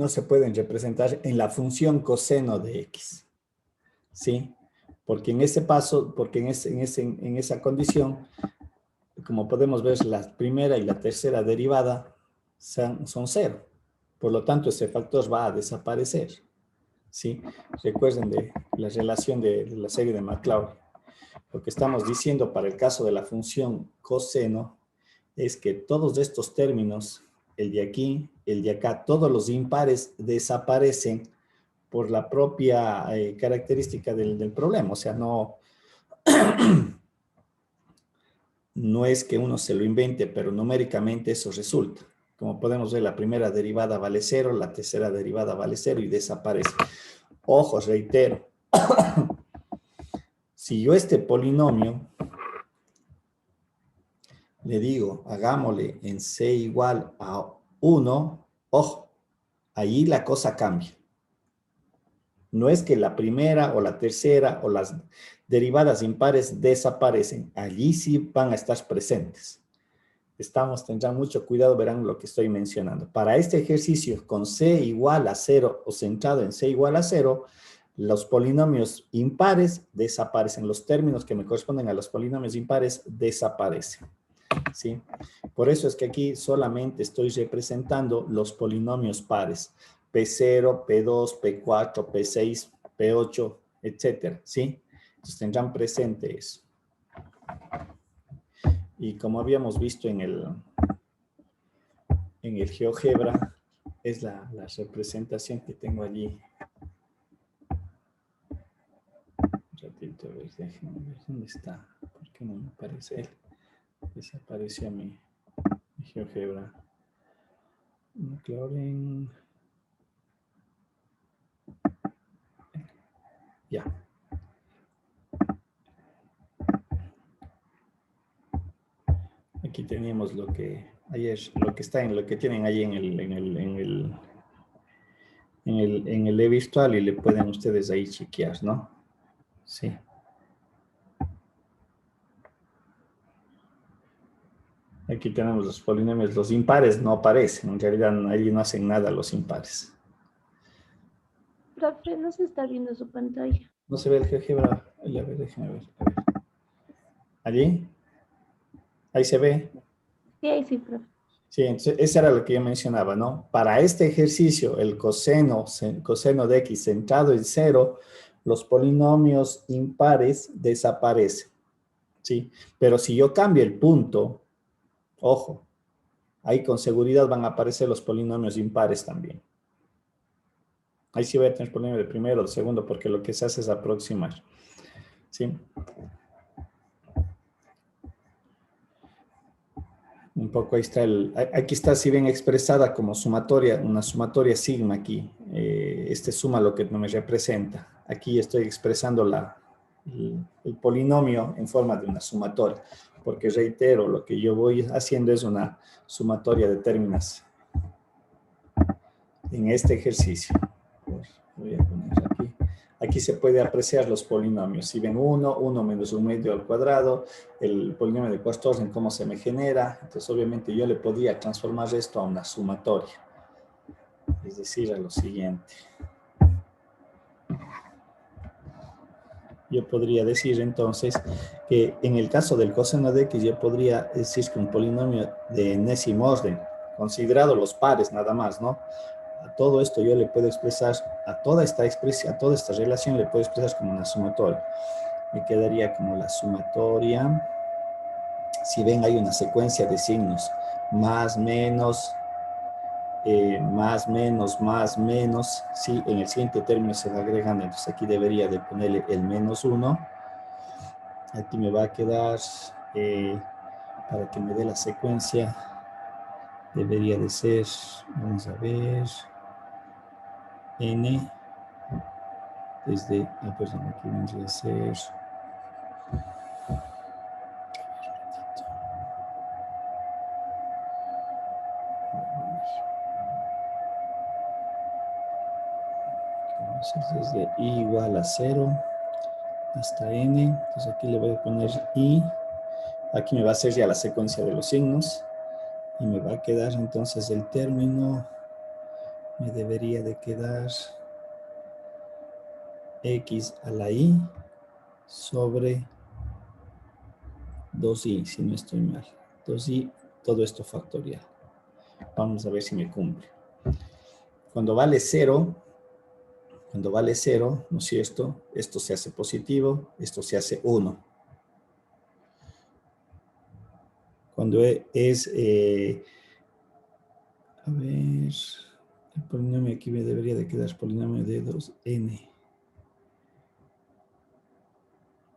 se pueden representar en la función coseno de x. ¿Sí? Porque en ese paso, porque en esa condición, como podemos ver, la primera y la tercera derivada son 0. Por lo tanto, ese factor va a desaparecer. ¿Sí? Recuerden de la relación de la serie de Maclaurin. Lo que estamos diciendo para el caso de la función coseno es que todos estos términos, el de aquí, el de acá, todos los impares desaparecen por la propia característica del problema. O sea, no es que uno se lo invente, pero numéricamente eso resulta. Como podemos ver, la primera derivada vale 0, la tercera derivada vale 0 y desaparece. Ojo, reitero. Si yo este polinomio le digo, hagámosle en C igual a 1, ojo, ahí la cosa cambia. No es que la primera o la tercera o las derivadas impares desaparecen. Allí sí van a estar presentes. Tendrán mucho cuidado, verán lo que estoy mencionando. Para este ejercicio con C igual a 0 o centrado en C igual a 0, los polinomios impares desaparecen. Los términos que me corresponden a los polinomios impares desaparecen. ¿Sí? Por eso es que aquí solamente estoy representando los polinomios pares. P0, P2, P4, P6, P8, etcétera. ¿Sí? Entonces tendrán presente eso. Y como habíamos visto en el GeoGebra, es la representación que tengo allí. Un ratito, a ver, déjenme ver dónde está. ¿Por qué no me aparece él? Desapareció mi GeoGebra. Maclaurin. Ya. Aquí teníamos lo que tienen ahí en el e-virtual y le pueden ustedes ahí chequear, ¿no? Sí. Aquí tenemos los polinomios, los impares no aparecen, en realidad allí no hacen nada los impares. Profe, no se está viendo su pantalla. No se ve el GeoGebra. A ver, déjame ver. A ver. ¿Allí? Ahí se ve. Sí, ahí sí, profe. Sí, entonces eso era lo que yo mencionaba, ¿no? Para este ejercicio, el coseno de x centrado en 0, los polinomios impares desaparecen, ¿sí? Pero si yo cambio el punto, ojo, ahí con seguridad van a aparecer los polinomios impares también. Ahí sí voy a tener polinomio de primero o de segundo, porque lo que se hace es aproximar, ¿sí? Un poco ahí está aquí está así bien expresada como sumatoria, una sumatoria sigma aquí. Este suma lo que no me representa. Aquí estoy expresando el polinomio en forma de una sumatoria, porque reitero, lo que yo voy haciendo es una sumatoria de términos en este ejercicio. Voy a poner aquí. Aquí se puede apreciar los polinomios. Si ven 1, 1 menos 1 medio al cuadrado, el polinomio de Quatorzen, cómo se me genera. Entonces, obviamente, yo le podría transformar esto a una sumatoria. Es decir, a lo siguiente. Yo podría decir, entonces, que en el caso del coseno de x, yo podría decir que un polinomio de enésimo orden, considerado los pares nada más, ¿no? A todo esto yo le puedo expresar, a toda esta relación le puedo expresar como una sumatoria. Me quedaría como la sumatoria. Si ven, hay una secuencia de signos. Más, menos, más, menos. Sí, en el siguiente término se va agregando. Entonces aquí debería de ponerle el menos 1. Aquí me va a quedar, para que me dé la secuencia, debería de ser, vamos a ver, n desde, perdón, aquí vendría a ser, desde i igual a 0 hasta n. Entonces aquí le voy a poner i. Aquí me va a hacer ya la secuencia de los signos. Y me va a quedar entonces el término. Me debería de quedar x a la i sobre 2i, si no estoy mal. 2i, todo esto factorial. Vamos a ver si me cumple. Cuando vale 0, ¿no es cierto? Esto se hace positivo, esto se hace 1. Cuando es, a ver, el polinomio aquí me debería de quedar polinomio de 2n.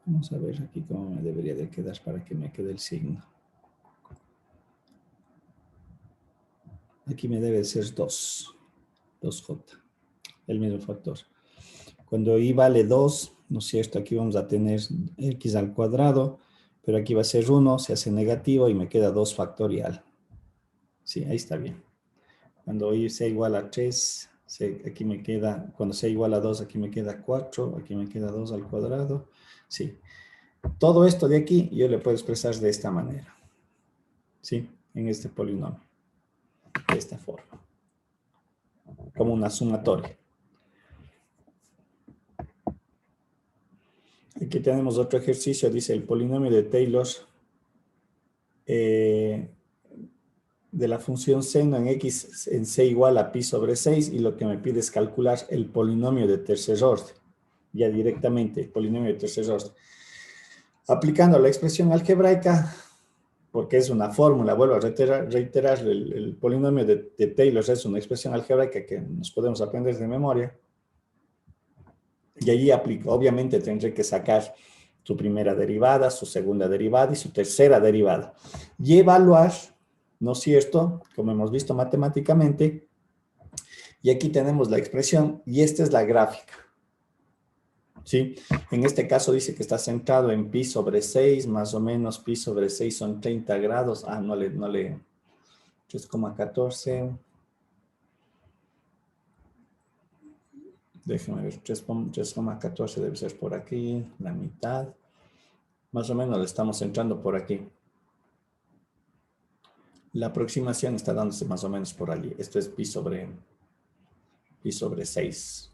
Vamos a ver aquí cómo me debería de quedar para que me quede el signo. Aquí me debe de ser 2j, el mismo factor. Cuando i vale 2, ¿no es cierto? Aquí vamos a tener x al cuadrado, pero aquí va a ser 1, se hace negativo y me queda 2 factorial. Sí, ahí está bien. Cuando i sea igual a 3, aquí me queda, cuando sea igual a 2, aquí me queda 4, aquí me queda 2 al cuadrado. Sí. Todo esto de aquí yo le puedo expresar de esta manera. ¿Sí? En este polinomio. De esta forma. Como una sumatoria. Aquí tenemos otro ejercicio, dice el polinomio de Taylor de la función seno en x en c igual a pi sobre 6 y lo que me pide es calcular el polinomio de tercer orden. Ya directamente, el polinomio de tercer orden. Aplicando la expresión algebraica, porque es una fórmula, vuelvo a reiterar el polinomio de Taylor es una expresión algebraica que nos podemos aprender de memoria. Y allí aplico, obviamente tendré que sacar su primera derivada, su segunda derivada y su tercera derivada. Y evaluar, ¿no es cierto? Como hemos visto matemáticamente. Y aquí tenemos la expresión y esta es la gráfica. ¿Sí? En este caso dice que está centrado en pi sobre 6, más o menos pi sobre 6 son 30 grados. Ah, no le 3,14. Déjenme ver, 3,14 debe ser por aquí, la mitad. Más o menos le estamos centrando por aquí. La aproximación está dándose más o menos por allí. Esto es pi sobre 6.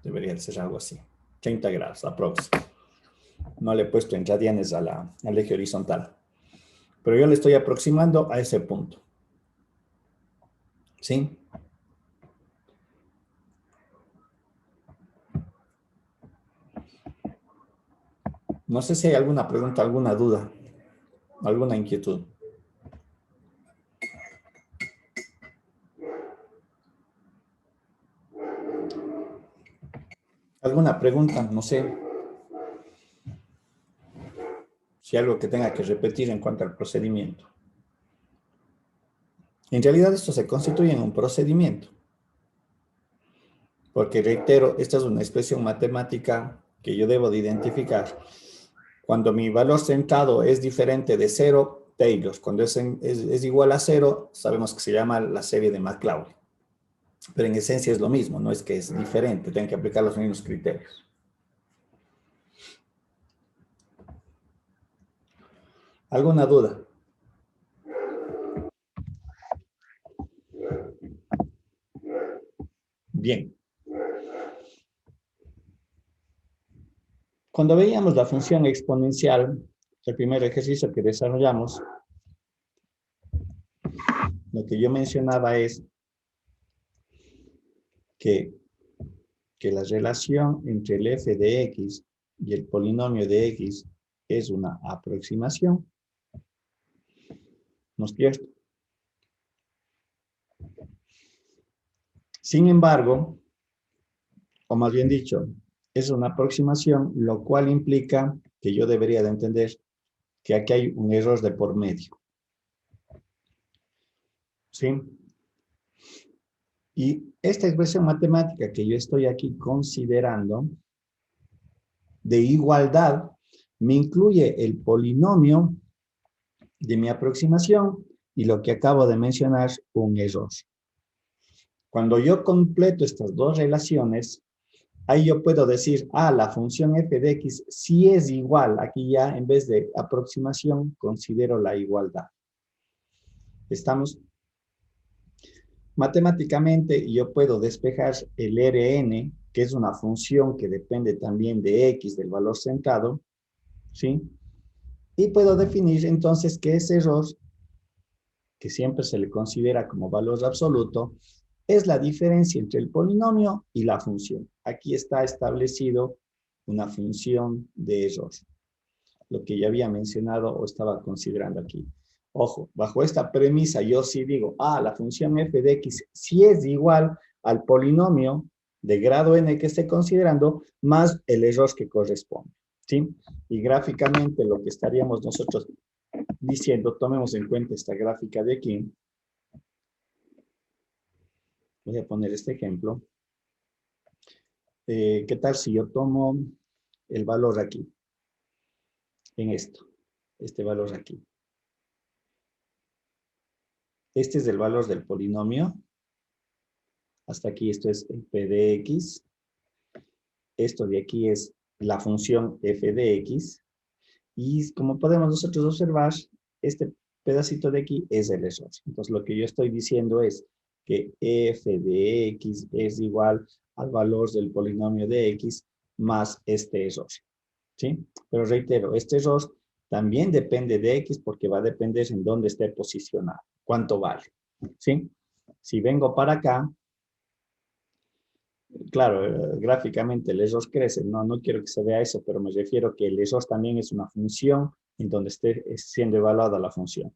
Debería de ser algo así. 30 grados, aprox. No le he puesto en radianes al eje horizontal. Pero yo le estoy aproximando a ese punto. ¿Sí? No sé si hay alguna pregunta, alguna duda, alguna inquietud. ¿Alguna pregunta? No sé. Si algo que tenga que repetir en cuanto al procedimiento. En realidad esto se constituye en un procedimiento. Porque reitero, esta es una expresión matemática que yo debo de identificar. Cuando mi valor centrado es diferente de 0, Taylor. Cuando es igual a 0, sabemos que se llama la serie de Maclaurin. Pero en esencia es lo mismo, no es que es diferente, tienen que aplicar los mismos criterios. ¿Alguna duda? Bien. Cuando veíamos la función exponencial, el primer ejercicio que desarrollamos, lo que yo mencionaba es que la relación entre el f de x y el polinomio de x es una aproximación. ¿No es cierto? Sin embargo, o más bien dicho, es una aproximación, lo cual implica que yo debería de entender que aquí hay un error de por medio. ¿Sí? Y esta expresión matemática que yo estoy aquí considerando de igualdad me incluye el polinomio de mi aproximación y lo que acabo de mencionar, un error. Cuando yo completo estas dos relaciones, ahí yo puedo decir, la función f de x sí es igual. Aquí ya en vez de aproximación considero la igualdad. ¿Estamos? Matemáticamente yo puedo despejar el Rn, que es una función que depende también de x, del valor centrado, ¿sí? Y puedo definir entonces que ese error, que siempre se le considera como valor absoluto, es la diferencia entre el polinomio y la función. Aquí está establecido una función de error, lo que ya había mencionado o estaba considerando aquí. Ojo, bajo esta premisa yo sí digo, la función f de x sí es igual al polinomio de grado n que esté considerando, más el error que corresponde, ¿sí? Y gráficamente lo que estaríamos nosotros diciendo, tomemos en cuenta esta gráfica de aquí. Voy a poner este ejemplo. ¿Qué tal si yo tomo el valor aquí? En esto, este valor aquí. Este es el valor del polinomio. Hasta aquí esto es f de x. Esto de aquí es la función f de x. Y como podemos nosotros observar, este pedacito de aquí es el error. Entonces lo que yo estoy diciendo es que f de x es igual al valor del polinomio de x más este error. ¿Sí? Pero reitero, este error también depende de x porque va a depender en dónde esté posicionado, cuánto vale. ¿Sí? Si vengo para acá, claro, gráficamente el error crece, no quiero que se vea eso, pero me refiero que el error también es una función en donde esté siendo evaluada la función.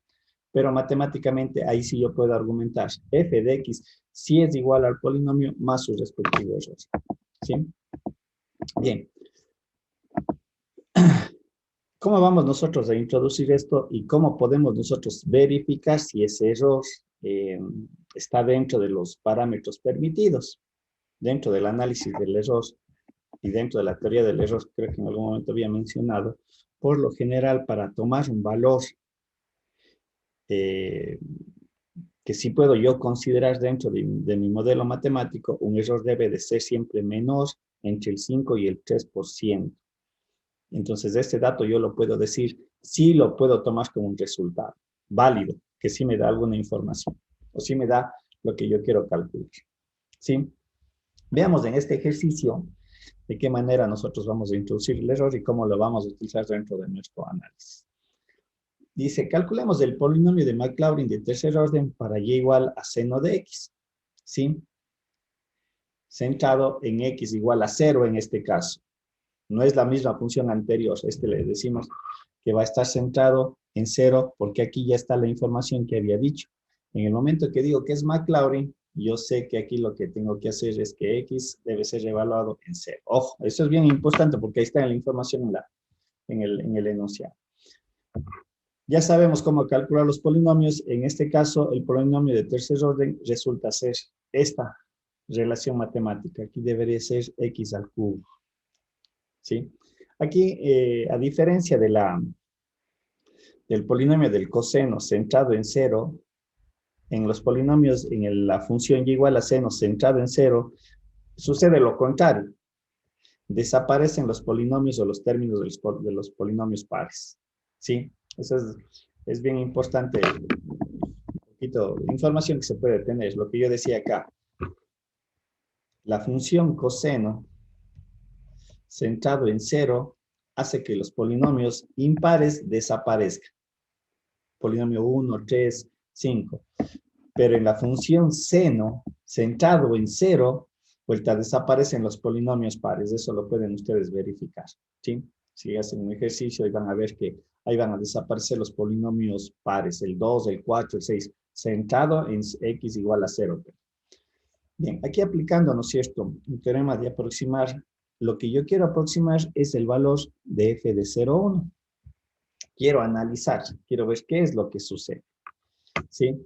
Pero matemáticamente ahí sí yo puedo argumentar f de x sí es igual al polinomio más su respectivo error. ¿Sí? Bien. ¿Cómo vamos nosotros a introducir esto y cómo podemos nosotros verificar si ese error está dentro de los parámetros permitidos? Dentro del análisis del error y dentro de la teoría del error, creo que en algún momento había mencionado, por lo general para tomar un valor que sí puedo yo considerar dentro de mi modelo matemático, un error debe de ser siempre menor entre el 5 y el 3%. Entonces, este dato yo lo puedo decir, sí lo puedo tomar como un resultado válido. que sí me da alguna información, o sí me da lo que yo quiero calcular. ¿Sí? Veamos en este ejercicio de qué manera nosotros vamos a introducir el error y cómo lo vamos a utilizar dentro de nuestro análisis. Dice, calculemos el polinomio de Maclaurin de tercer orden para y igual a seno de x. ¿Sí? Centrado en x igual a 0 en este caso. No es la misma función anterior. Le decimos que va a estar centrado en 0 porque aquí ya está la información que había dicho. En el momento que digo que es Maclaurin, yo sé que aquí lo que tengo que hacer es que x debe ser evaluado en 0. Ojo, eso es bien importante porque ahí está la información en el enunciado. Ya sabemos cómo calcular los polinomios. En este caso, el polinomio de tercer orden resulta ser esta relación matemática. Aquí debería ser x al cubo. ¿Sí? Aquí, a diferencia del polinomio del coseno centrado en 0, en los polinomios, en la función y igual a seno centrado en 0, sucede lo contrario. Desaparecen los polinomios o los términos de los polinomios pares. ¿Sí? Eso es bien importante, un poquito de información que se puede tener. Lo que yo decía acá. La función coseno centrado en 0 hace que los polinomios impares desaparezcan. Polinomio 1, 3, 5. Pero en la función seno centrado en 0, vuelta desaparecen los polinomios pares. Eso lo pueden ustedes verificar. ¿Sí? Si hacen un ejercicio y van a ver que ahí van a desaparecer los polinomios pares, el 2, el 4, el 6, centrado en x igual a 0. Bien, aquí aplicando, ¿no es cierto?, un teorema de aproximar, lo que yo quiero aproximar es el valor de f de 0,1. Quiero analizar, quiero ver qué es lo que sucede. ¿Sí?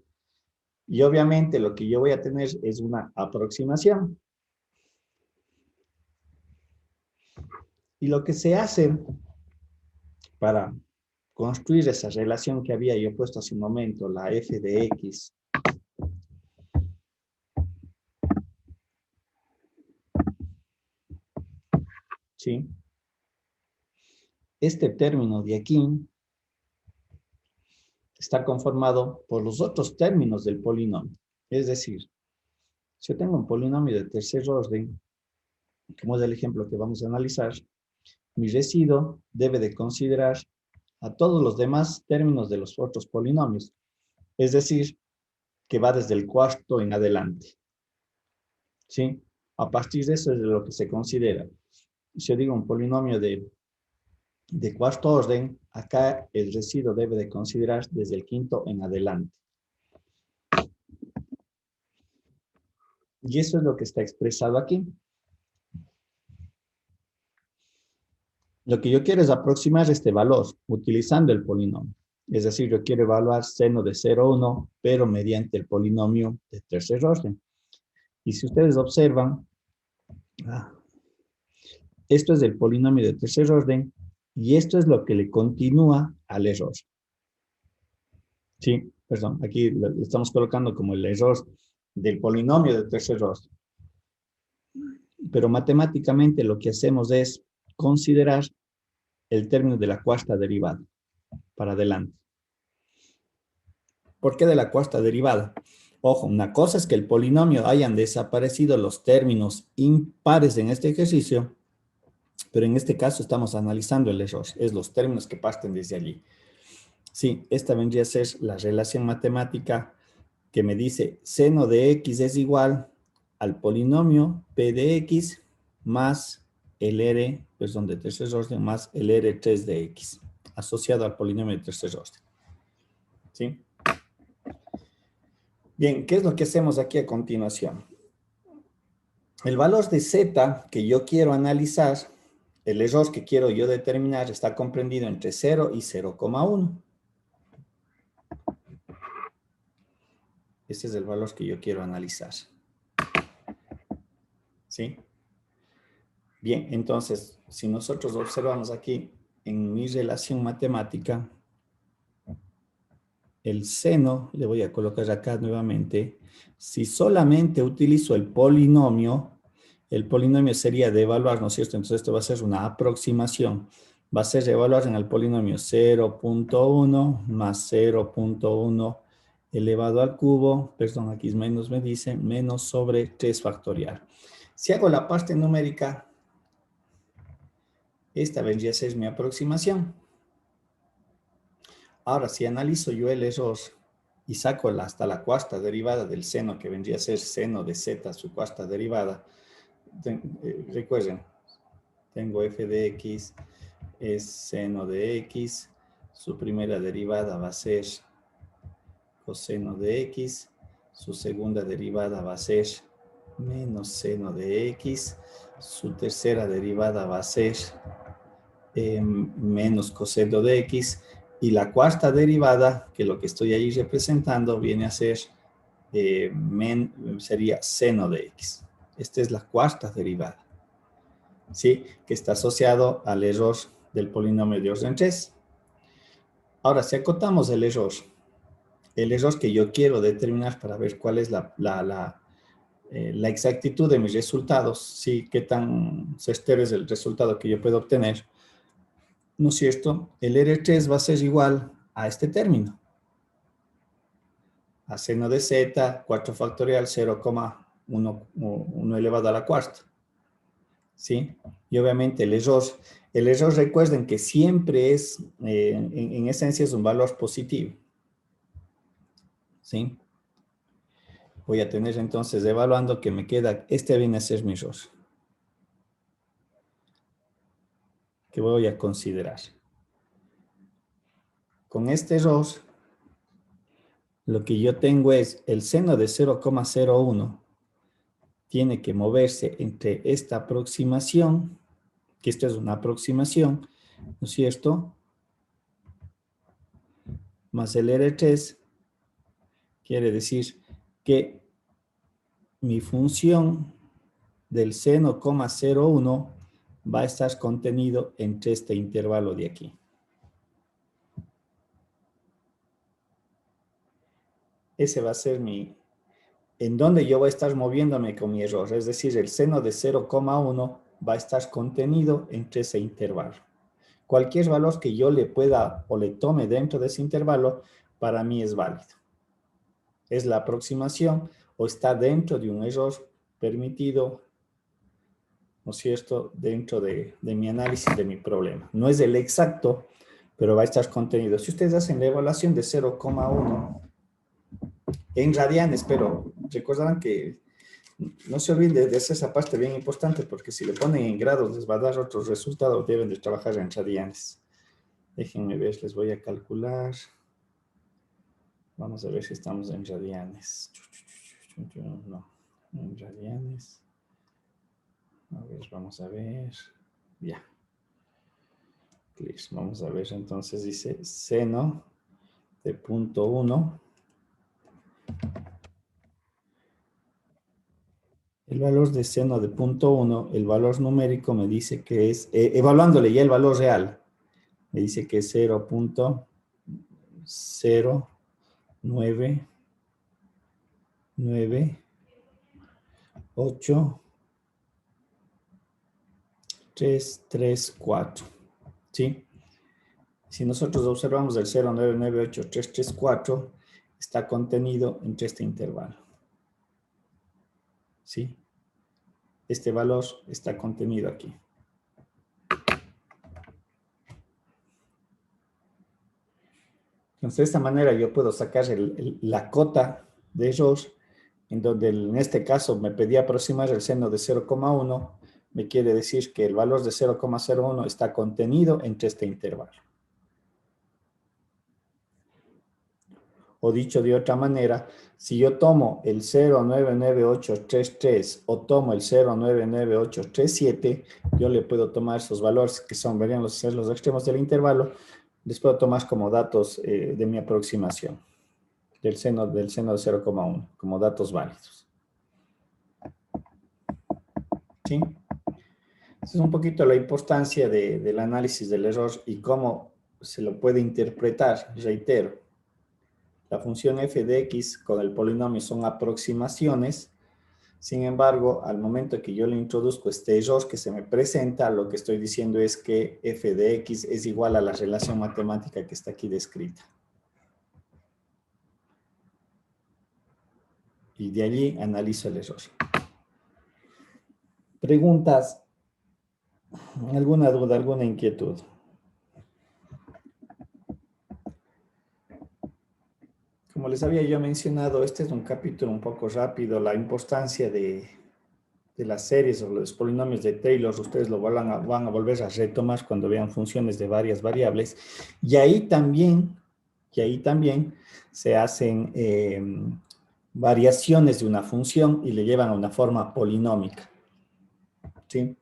Y obviamente lo que yo voy a tener es una aproximación. Y lo que se hace para construir esa relación que había yo puesto hace un momento, la f de x, ¿sí? Este término de aquí está conformado por los otros términos del polinomio. Es decir, si yo tengo un polinomio de tercer orden, como es el ejemplo que vamos a analizar, mi residuo debe de considerar a todos los demás términos de los otros polinomios. Es decir, que va desde el cuarto en adelante. ¿Sí? A partir de eso es de lo que se considera. Si yo digo un polinomio de cuarto orden, acá el residuo debe de considerar desde el quinto en adelante. Y eso es lo que está expresado aquí. Lo que yo quiero es aproximar este valor utilizando el polinomio. Es decir, yo quiero evaluar seno de 0,1, pero mediante el polinomio de tercer orden. Y si ustedes observan, esto es el polinomio de tercer orden y esto es lo que le continúa al error. Sí, perdón, aquí le estamos colocando como el error del polinomio de tercer orden. Pero matemáticamente lo que hacemos es considerar el término de la cuarta derivada para adelante. ¿Por qué de la cuarta derivada? Ojo, una cosa es que el polinomio hayan desaparecido los términos impares en este ejercicio, pero en este caso estamos analizando el error, es los términos que parten desde allí. Sí, esta vendría a ser la relación matemática que me dice seno de x es igual al polinomio p de x más el r, perdón, de tercer orden, más el r3 de x, asociado al polinomio de tercer orden. ¿Sí? Bien, ¿qué es lo que hacemos aquí a continuación? El valor de z que yo quiero analizar, el error que quiero yo determinar, está comprendido entre 0 y 0,1. Este es el valor que yo quiero analizar. ¿Sí? Bien, entonces, si nosotros observamos aquí en mi relación matemática, el seno, le voy a colocar acá nuevamente, si solamente utilizo el polinomio sería de evaluar, ¿no es cierto? Entonces esto va a ser una aproximación. Va a ser evaluar en el polinomio 0.1 más 0.1 elevado al cubo, perdón, aquí es menos, me dice, menos sobre 3 factorial. Si hago la parte numérica, esta vendría a ser mi aproximación. Ahora, si analizo yo el error y saco hasta la cuarta derivada del seno, que vendría a ser seno de z, su cuarta derivada, recuerden, tengo f de x es seno de x, su primera derivada va a ser coseno de x, su segunda derivada va a ser menos seno de x, su tercera derivada va a ser menos coseno de x, y la cuarta derivada, que lo que estoy ahí representando, viene a ser, sería seno de x. Esta es la cuarta derivada, ¿sí? Que está asociado al error del polinomio de orden 3. Ahora, si acotamos el error que yo quiero determinar para ver cuál es la exactitud de mis resultados, ¿sí? Qué tan certero es el resultado que yo puedo obtener, ¿no es cierto? El R3 va a ser igual a este término, a seno de z, 4 factorial, 0,1 elevado a la cuarta, ¿sí? Y obviamente el error recuerden que siempre es, en esencia es un valor positivo, ¿sí? Voy a tener entonces, evaluando que me queda, este viene a ser mi error, que voy a considerar. Con este error, lo que yo tengo es el seno de 0,01 tiene que moverse entre esta aproximación, que esto es una aproximación, ¿no es cierto? Más el R3, quiere decir que mi función del seno, 0,01 va a estar contenido entre este intervalo de aquí. Ese va a ser en donde yo voy a estar moviéndome con mi error, es decir, el seno de 0,1 va a estar contenido entre ese intervalo. Cualquier valor que yo le pueda o le tome dentro de ese intervalo, para mí es válido. Es la aproximación o está dentro de un error permitido, ¿no es cierto?, dentro de mi análisis de mi problema. No es el exacto, pero va a estar contenido. Si ustedes hacen la evaluación de 0,1 en radianes, pero recordarán que no se olviden de hacer esa parte bien importante, porque si le ponen en grados les va a dar otros resultados, deben de trabajar en radianes. Déjenme ver, les voy a calcular. Vamos a ver si estamos en radianes. No, en radianes. A ver, vamos a ver. Ya. Vamos a ver, entonces dice seno de 0,1. El valor de seno de 0,1, el valor numérico me dice que es, evaluándole ya el valor real, me dice que es 0,998,334, ¿sí? Si nosotros observamos el 0,998,334, está contenido entre este intervalo, ¿sí? Este valor está contenido aquí. Entonces, de esta manera yo puedo sacar la cota de error, en donde en este caso me pedía aproximar el seno de 0,1, me quiere decir que el valor de 0,01 está contenido entre este intervalo. O dicho de otra manera, si yo tomo el 0,99833 o tomo el 0,99837, yo le puedo tomar esos valores que verían los extremos del intervalo, les puedo tomar como datos de mi aproximación del seno de 0,1, como datos válidos. ¿Sí? Esa es un poquito la importancia del análisis del error y cómo se lo puede interpretar, reitero. La función f de x con el polinomio son aproximaciones. Sin embargo, al momento que yo le introduzco este error que se me presenta, lo que estoy diciendo es que f de x es igual a la relación matemática que está aquí descrita. Y de allí analizo el error. Preguntas, alguna duda, alguna inquietud. Como les había yo mencionado, este es un capítulo un poco rápido, la importancia de las series o los polinomios de Taylor, ustedes lo van a volver a retomar cuando vean funciones de varias variables. Y ahí también se hacen variaciones de una función y le llevan a una forma polinómica. ¿Sí?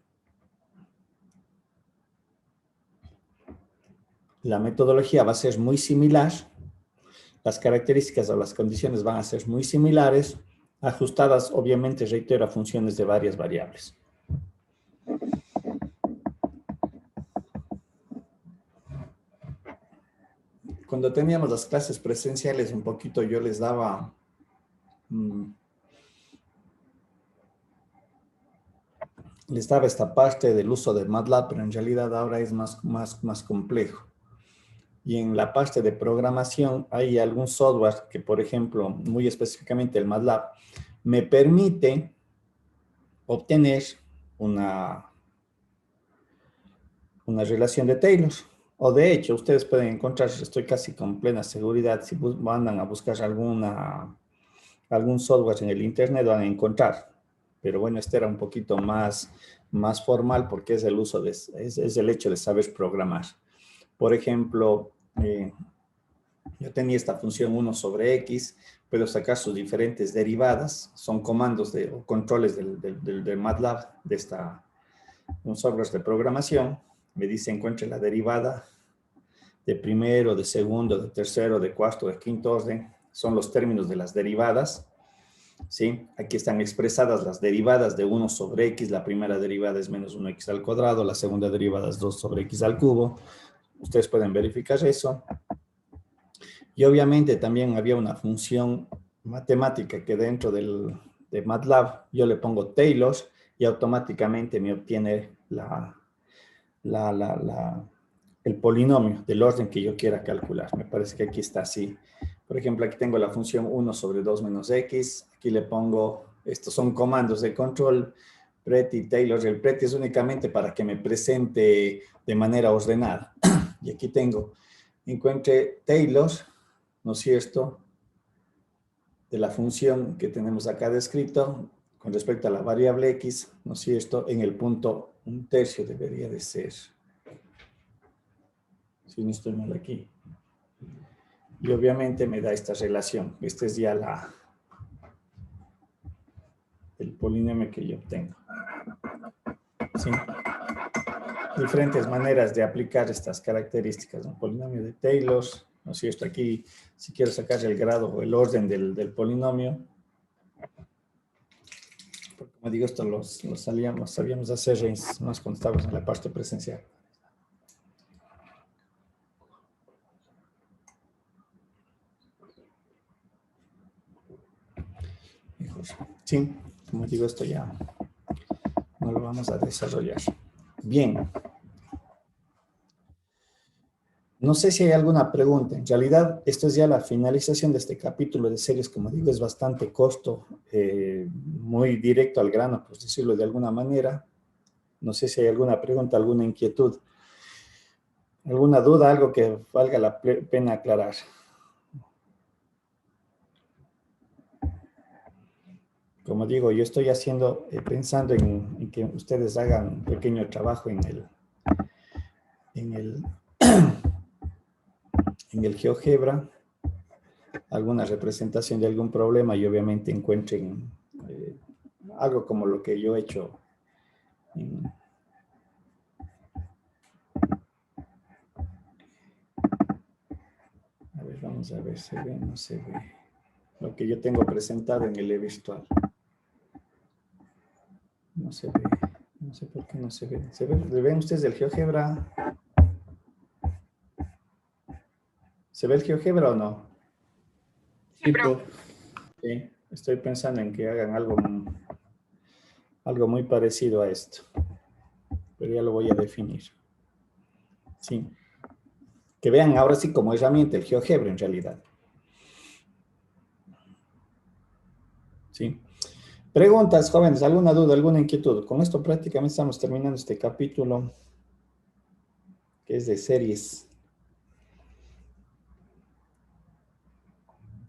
La metodología va a ser muy similar, las características o las condiciones van a ser muy similares, ajustadas, obviamente, reitero, a funciones de varias variables. Cuando teníamos las clases presenciales, un poquito yo les daba esta parte del uso de MATLAB, pero en realidad ahora es más complejo. Y en la parte de programación hay algún software que, por ejemplo, muy específicamente el MATLAB, me permite obtener una relación de Taylor. O de hecho, ustedes pueden encontrar, estoy casi con plena seguridad, si mandan a buscar algún software en el internet, van a encontrar. Pero bueno, este era un poquito más formal porque es el uso es el hecho de saber programar. Por ejemplo, yo tenía esta función 1 sobre x, puedo sacar sus diferentes derivadas, son comandos o controles del MATLAB, un software de programación. Me dice encuentre la derivada de primero, de segundo, de tercero, de cuarto, de quinto orden. Son los términos de las derivadas. ¿Sí? Aquí están expresadas las derivadas de 1 sobre x. La primera derivada es menos 1x al cuadrado. La segunda derivada es 2 sobre x al cubo. Ustedes pueden verificar eso. Y obviamente también había una función matemática que dentro de MATLAB yo le pongo Taylor y automáticamente me obtiene el polinomio del orden que yo quiera calcular. Me parece que aquí está así. Por ejemplo, aquí tengo la función 1 sobre 2 menos x. Aquí le pongo, estos son comandos de control, Pretty y Taylor. El Pretty es únicamente para que me presente de manera ordenada. Y aquí tengo, encuentre Taylor, ¿no es cierto?, de la función que tenemos acá descrito con respecto a la variable x, ¿no es cierto?, en el punto 1/3 debería de ser. Si no estoy mal aquí. Y obviamente me da esta relación. Este es ya el polinomio que yo obtengo. ¿Sí? Diferentes maneras de aplicar estas características. Un polinomio de Taylor, ¿no es cierto? Aquí, si quiero sacar el grado o el orden del polinomio, porque como digo, esto lo sabíamos hacer más cuando estábamos en la parte presencial. Sí, como digo, esto ya no lo vamos a desarrollar. Bien. No sé si hay alguna pregunta. En realidad, esto es ya la finalización de este capítulo de series. Como digo, es bastante corto, muy directo al grano, por decirlo de alguna manera. No sé si hay alguna pregunta, alguna inquietud, alguna duda, algo que valga la pena aclarar. Como digo, yo estoy pensando en que ustedes hagan un pequeño trabajo en el GeoGebra, alguna representación de algún problema y obviamente encuentren algo como lo que yo he hecho. A ver, vamos a ver, ¿se ve? No se ve. Lo que yo tengo presentado en el e-virtual. No se ve. No sé por qué no se ve. ¿Se ve? ¿Le ven ustedes el GeoGebra? ¿Se ve el GeoGebra o no? Sí, pero... Sí, estoy pensando en que hagan algo muy parecido a esto. Pero ya lo voy a definir. Sí. Que vean ahora sí como herramienta el GeoGebra en realidad. ¿sí? Preguntas, jóvenes, ¿alguna duda, alguna inquietud? Con esto prácticamente estamos terminando este capítulo que es de series.